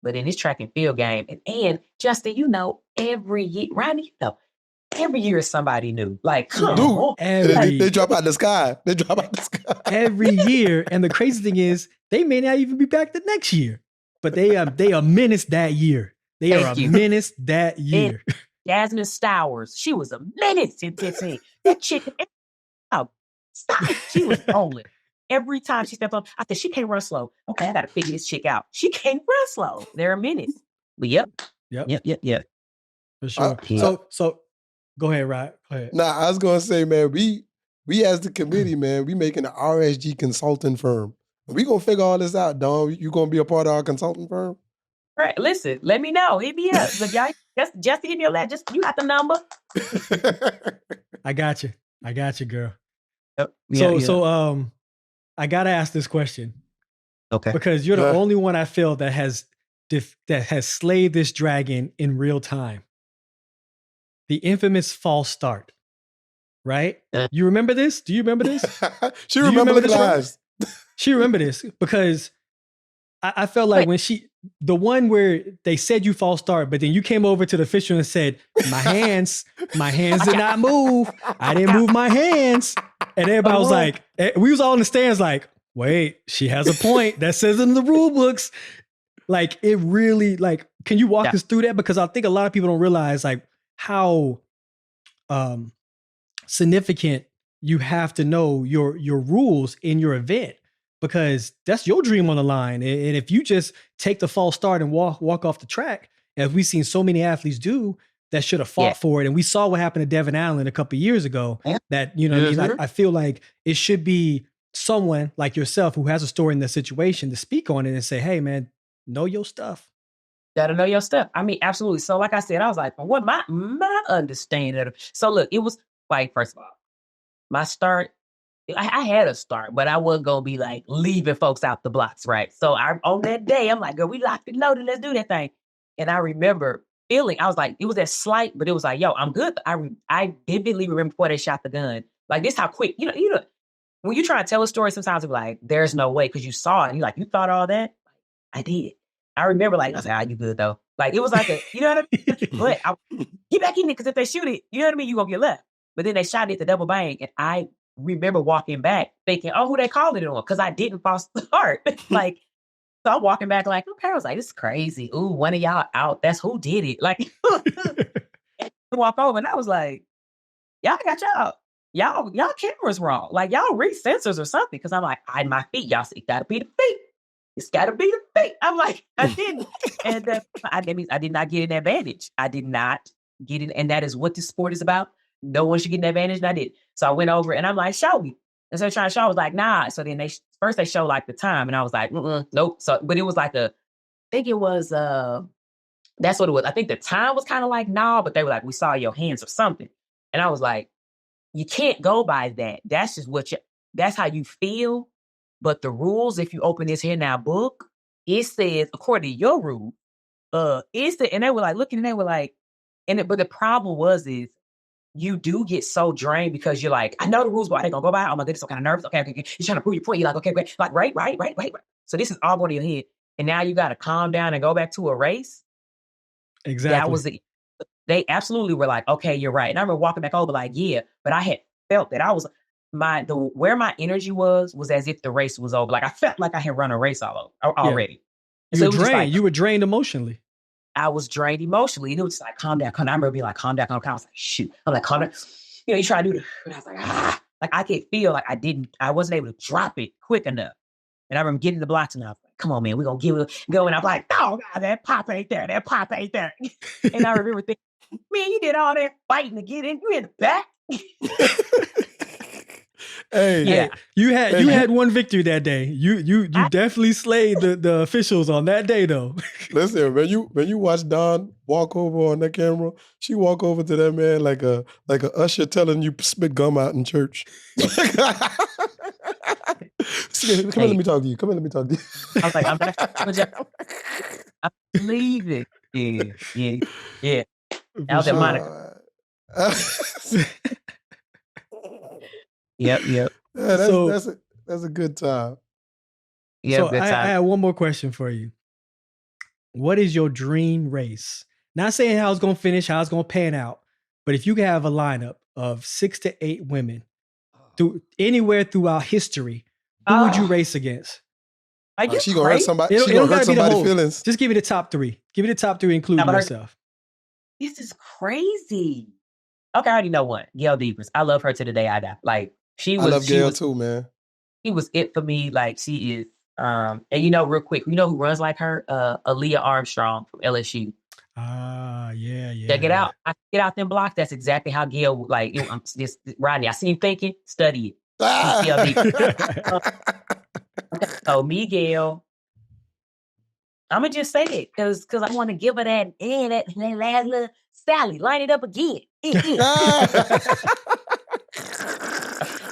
Speaker 7: but in this track and field game, and Justin, every year, Rodney, every year is somebody new. Like, come on.
Speaker 1: They drop out the sky.
Speaker 6: Every year. And the crazy thing is, they may not even be back the next year, but they are menace that year. They are a menace that year.
Speaker 7: And Jasmine Stowers, she was a menace in 15. That chick, stop. She was rolling. Every time she stepped up, I said, she can't run slow. Okay, I got to figure this chick out. She can't run slow. They're a menace. But yep.
Speaker 6: For sure. So go ahead, Rod. Go ahead.
Speaker 1: Nah, I was going to say, man, we as the committee, man, we making an RSG consulting firm. We going to figure all this out, Dawn. You going to be a part of our consulting firm?
Speaker 7: Right. Listen, let me know. Hit me up. Look, y'all, just hit me up. You got the number.
Speaker 6: I got you, girl.
Speaker 7: Yep.
Speaker 6: So, I got to ask this question.
Speaker 7: Okay.
Speaker 6: Because you're the only one I feel that has slayed this dragon in real time. The infamous false start, right? You remember this? Do you remember this?
Speaker 1: She remember the class.
Speaker 6: She remember this because I felt like when the one where they said you false start, but then you came over to the official and said, my hands did not move. I didn't move my hands. And everybody was like, we was all in the stands like, wait, she has a point. That says in the rule books. Like it really, like, can you walk us through that? Because I think a lot of people don't realize like how significant you have to know your rules in your event, because that's your dream on the line. And if you just take the false start and walk off the track, as we've seen so many athletes do, that should have fought for it. And we saw what happened to Devin Allen a couple of years ago. That, you know what I mean? I feel like it should be someone like yourself who has a story in the situation to speak on it and say, hey, man, know your stuff.
Speaker 7: Gotta know your stuff. I mean, absolutely. So like I said, I was like, what my understanding of it. So look, it was like, first of all, my start, I had a start, but I wasn't going to be like leaving folks out the blocks, right? So on that day, I'm like, girl, we locked and loaded. Let's do that thing. And I remember feeling, I was like, it was that slight, but it was like, yo, I'm good. I vividly remember before they shot the gun. Like this, how quick, you know, when you try to tell a story, sometimes it's like, there's no way, because you saw it. And you're like, you thought all that? I did. I remember like, I was like, you good though. Like it was like a, you know what I mean? But get back in there, because if they shoot it, you know what I mean? You're going to get left. But then they shot it at the double bang. And I remember walking back thinking, oh, who they called it on? Because I didn't false start. Like, so I'm walking back like, oh, Carol's like, this is crazy. Ooh, one of y'all out. That's who did it. Like, and I walk over and I was like, y'all got y'all cameras wrong. Like, y'all read sensors or something. Because I'm like, hide my feet. Y'all see, it gotta be the feet. It's gotta be the feet. I'm like, I didn't. And that means I did not get an advantage. I did not get it. And that is what this sport is about. No one should get an advantage. And I did. So I went over and I'm like, show me. And so they're trying to show, I was like, nah. So then first they show like the time. And I was like, nope. So, but it was like I think it was, that's what it was. I think the time was kind of like, nah, but they were like, we saw your hands or something. And I was like, you can't go by that. That's just that's how you feel. But the rules, if you open this here now book, it says, according to your rule, and they were like looking and they were like, but the problem is you do get so drained because you're like, I know the rules, but are they gonna go by? Oh my goodness, I'm kind of nervous. Okay. You're trying to prove your point. You're like, okay, great. Like, right. So this is all going to your head. And now you got to calm down and go back to a race.
Speaker 6: Exactly.
Speaker 7: That was they absolutely were like, okay, you're right. And I remember walking back over like, yeah, but I had felt that I was, where my energy was as if the race was over. Like I felt like I had run a race already.
Speaker 6: You were drained. You were drained emotionally.
Speaker 7: I was drained emotionally. And it was just like, calm down. I remember being like, calm down. I was like, shoot. I'm like, calm down. You know, you try to do and I was like, like I could feel like I wasn't able to drop it quick enough. And I remember getting the blocks and I was like, come on, man, we're going to give it a go. And I'm like, oh, God, that pop ain't there. And I remember thinking, man, you did all that fighting to get in. You in the back.
Speaker 1: Hey,
Speaker 6: you had one victory that day. You definitely slayed the officials on that day, though.
Speaker 1: Listen, when you watch Dawn walk over on that camera, she walk over to that man like a usher telling you spit gum out in church. Come here, let me talk to you.
Speaker 7: I was like, I'm leaving. Yeah. That was at Monica. Yep.
Speaker 1: Yeah, that's a good time.
Speaker 7: Yeah,
Speaker 6: so
Speaker 7: good time.
Speaker 6: I have one more question for you. What is your dream race? Not saying how it's going to finish, how it's going to pan out, but if you could have a lineup of 6 to 8 women anywhere throughout history, who would you race against?
Speaker 1: She gonna hurt somebody. She gonna hurt somebody's feelings.
Speaker 6: Just give me the top 3. Give me the top 3, including yourself.
Speaker 7: This is crazy. Okay, I already know one. Gail Devers. I love her to the day I die. Like I love Gail too, man. She was it for me. Like she is. And real quick, you know who runs like her? Aaliyah Armstrong from LSU.
Speaker 6: Yeah.
Speaker 7: Check it out. I get out them blocks. That's exactly how Gail. Like I'm just Rodney. I see him thinking. Study it. So Miguel, I'm gonna just say it because I want to give her that last little Sally. Line it up again.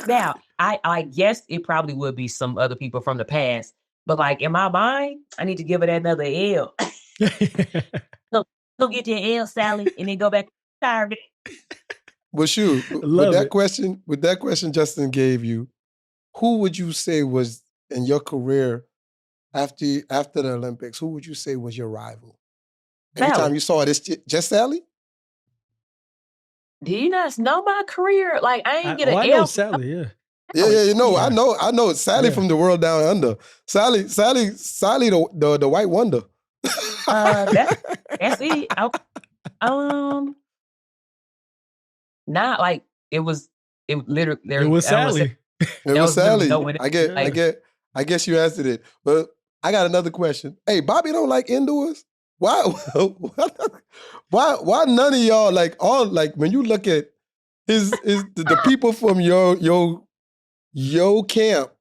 Speaker 7: Now, I guess it probably would be some other people from the past, but like in my mind, I need to give her that another L. So go get your L, Sally, and then go back to retirement.
Speaker 1: Well, shoot, with that question Justin gave you, who would you say was in your career after the Olympics? Who would you say was your rival? Every time you saw this, just Sally?
Speaker 7: Do you not know my career? Like I ain't get an L.
Speaker 6: I know Sally, yeah.
Speaker 1: I know Sally from the world down under. Sally, the white wonder.
Speaker 7: That's it. Not like it was literally.
Speaker 6: It was Sally.
Speaker 1: It was Sally. I guess you answered it. But I got another question. Hey, Bobby don't like indoors? Why why none of y'all when you look at the people from your camp,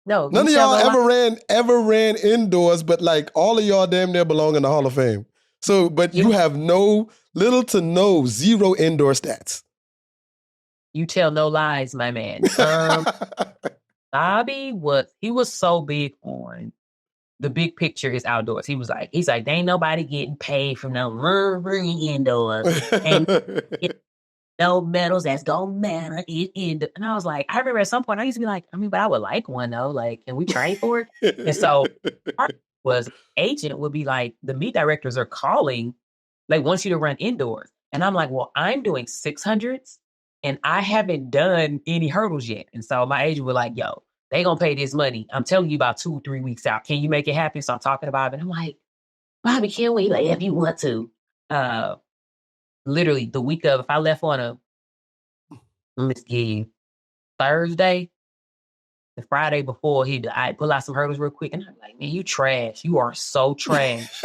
Speaker 7: No,
Speaker 1: none of y'all ever ran indoors, but like all of y'all damn near belong in the Hall of Fame. So, but you have zero indoor stats.
Speaker 7: You tell no lies, my man. Bobby was so big on the big picture is outdoors. He's like, there ain't nobody getting paid from no indoors. And no medals that's gonna matter in. And I was like, I remember at some point I used to be like, but I would like one though. Like, can we train for it? And so part was agent would be like, the meet directors are calling, like, wants you to run indoors. And I'm like, well, I'm doing 600s and I haven't done any hurdles yet. And so my agent was like, yo, they gonna pay this money. I'm telling you about 2-3 weeks out. Can you make it happen? So I'm talking about it. And I'm like, Bobby, can we? Like, if you want to. Literally the week of, if I left on let's give you Thursday, the Friday before, I pull out some hurdles real quick. And I'm like, man, you trash. You are so trash.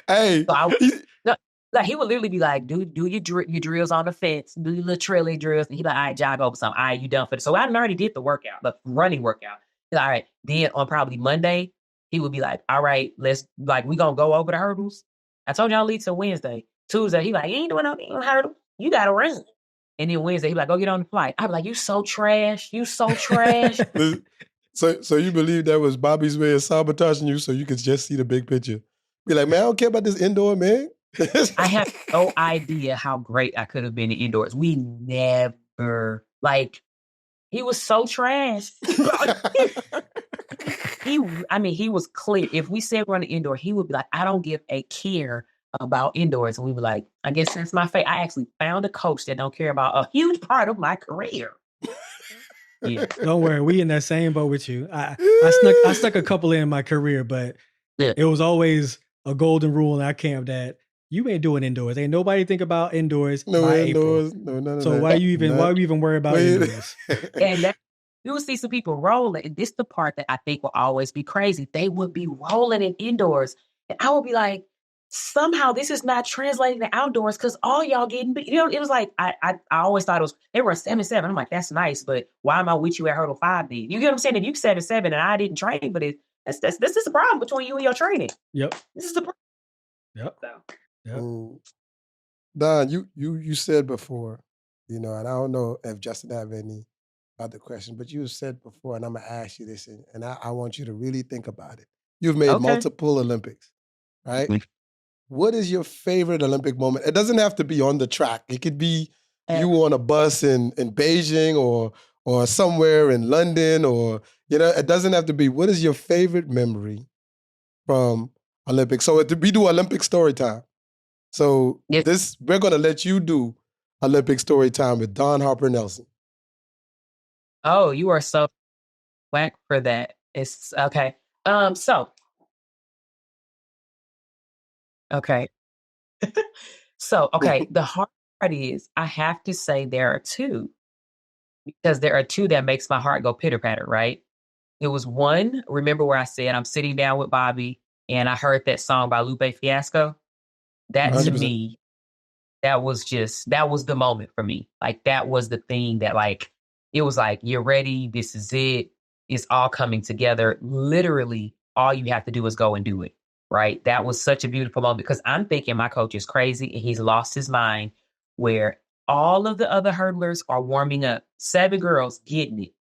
Speaker 1: Hey.
Speaker 7: So he would literally be like, do your drills on the fence, do your little trailing drills. And he'd be like, all right, jog over something. All right, you done for this. So I already did the workout, the running workout. He's like, all right. Then on probably Monday, he would be like, all right, we gonna go over the hurdles. I told y'all lead till Wednesday. Tuesday, he like, you ain't doing no hurdle. You gotta run. And then Wednesday, he like, go get on the flight. I be like, you so trash. You so trash.
Speaker 1: So you believe that was Bobby's way of sabotaging you so you could just see the big picture? Be like, man, I don't care about this indoor, man.
Speaker 7: I have no idea how great I could have been in indoors. We never, he was so trash. He was clear. If we said run an indoor, he would be like, I don't give a care about indoors. And we were like, I guess since my fate, I actually found a coach that don't care about a huge part of my career.
Speaker 6: Yeah. Don't worry, we in that same boat with you. I stuck a couple in my career, but it was always a golden rule in our camp that you ain't doing indoors. Ain't nobody think about indoors.
Speaker 1: No indoors.
Speaker 6: April.
Speaker 1: No, none of
Speaker 6: so
Speaker 1: that.
Speaker 6: why you even worry about indoors?
Speaker 7: And you will see some people rolling. And this is the part that I think will always be crazy. They would be rolling in indoors. And I would be like, somehow this is not translating to outdoors because all y'all getting, it was like, I always thought they were 7-7. I'm like, that's nice, but why am I with you at hurdle 5 then? You get what I'm saying? If you 7-7 and I didn't train, but this is the problem between you and your training.
Speaker 6: Yep.
Speaker 7: This is the problem.
Speaker 6: Yep.
Speaker 7: So.
Speaker 1: Yep. Don, you said before, and I don't know if Justin have any other questions, but you said before, and I'm going to ask you this, and I want you to really think about it. You've made multiple Olympics, right? Mm-hmm. What is your favorite Olympic moment? It doesn't have to be on the track. It could be you on a bus in Beijing or somewhere in London or, it doesn't have to be. What is your favorite memory from Olympics? So we do Olympic story time. So we're going to let you do Olympic story time with Dawn Harper-Nelson.
Speaker 7: Oh, you are so whack for that. It's okay. Okay. The hard part is I have to say there are two, because there are two that makes my heart go pitter patter, right? It was one, remember where I said I'm sitting down with Bobby and I heard that song by Lupe Fiasco? That 100%. To me, that was the moment for me. Like, that was the thing that, like, it was like, you're ready. This is it. It's all coming together. Literally, all you have to do is go and do it. Right. That was such a beautiful moment because I'm thinking my coach is crazy and he's lost his mind, where all of the other hurdlers are warming up. 7 girls getting it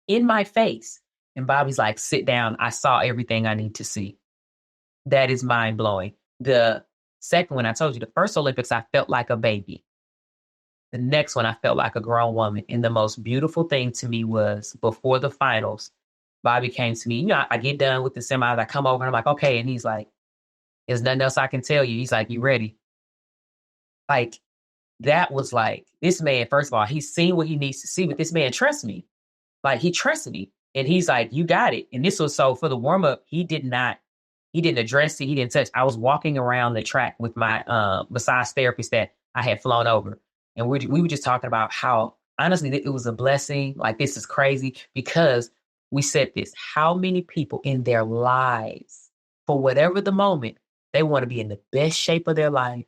Speaker 7: in my face. And Bobby's like, sit down. I saw everything I need to see. That is mind blowing. The second one, I told you, the first Olympics, I felt like a baby. The next one, I felt like a grown woman. And the most beautiful thing to me was before the finals, Bobby came to me. I get done with the semis. I come over and I'm like, okay. And he's like, there's nothing else I can tell you. He's like, you ready? Like, that was like, this man, first of all, he's seen what he needs to see, but this man trusts me. Like, he trusted me. And he's like, you got it. And this was so for the warm up, he didn't address it. He didn't touch. I was walking around the track with my massage therapist that I had flown over. And we were just talking about how, honestly, it was a blessing. Like, this is crazy because we said this, how many people in their lives for whatever the moment, they want to be in the best shape of their life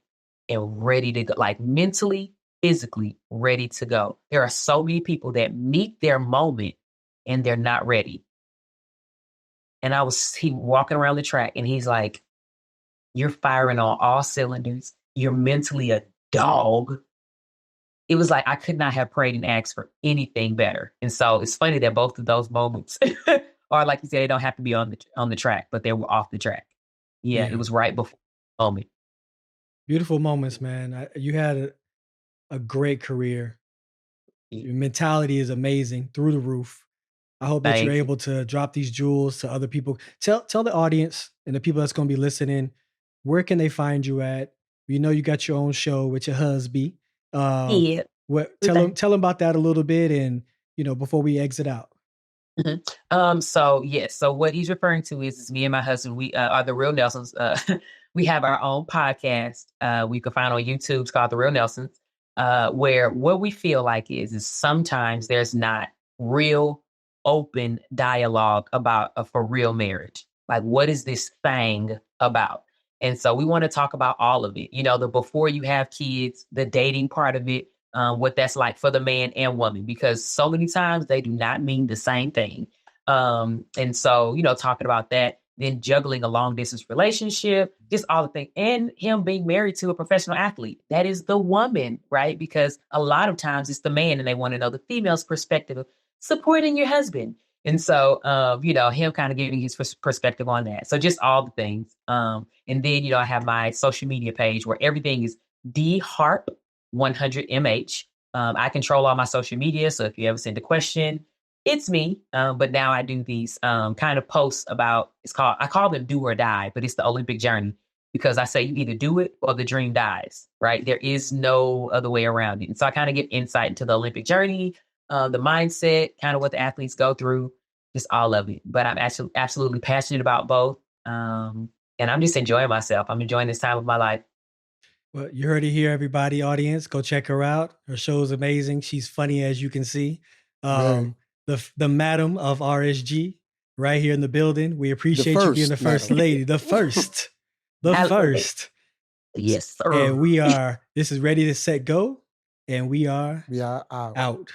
Speaker 7: and ready to go, like mentally, physically ready to go. There are so many people that meet their moment and they're not ready. And he walking around the track and he's like, you're firing on all cylinders. You're mentally a dog. It was like, I could not have prayed and asked for anything better. And so it's funny that both of those moments are, like you said, they don't have to be on the track, but they were off the track. Yeah. It was right before the moment.
Speaker 6: Beautiful moments, man. You had a great career. Your mentality is amazing, through the roof. I hope that you're able to drop these jewels to other people. Tell the audience and the people that's going to be listening, where can they find you at? You know, you got your own show with your husband. Tell them about that a little bit, and before we exit out.
Speaker 7: So what he's referring to is me and my husband. We are the Real Nelsons. We have our own podcast. We can find on YouTube. It's called The Real Nelsons. Where what we feel like is sometimes there's not real open dialogue about a for real marriage. Like, what is this thing about? And so we want to talk about all of it. The before you have kids, the dating part of it, what that's like for the man and woman, because so many times they do not mean the same thing. And so, talking about that, then juggling a long distance relationship, just all the things, and him being married to a professional athlete. That is the woman, right? Because a lot of times it's the man and they want to know the female's perspective of supporting your husband. And so, him kind of giving his perspective on that. So just all the things. And then, I have my social media page where everything is DHarp100MH. I control all my social media. So if you ever send a question, it's me. But now I do these kind of posts about, I call them do or die, but it's the Olympic journey, because I say you either do it or the dream dies, right? There is no other way around it. And so I kind of give insight into the Olympic journey, the mindset, kind of what the athletes go through, just all of it. But I'm actually absolutely passionate about both. And I'm just enjoying myself. I'm enjoying this time of my life.
Speaker 6: Well, you heard it here, everybody, audience. Go check her out. Her show is amazing. She's funny, as you can see. The madam of RSG right here in the building. We appreciate you being the first lady. The first.
Speaker 7: Yes, sir.
Speaker 6: And this is Ready to Set Go. And we are
Speaker 1: out.
Speaker 6: Out.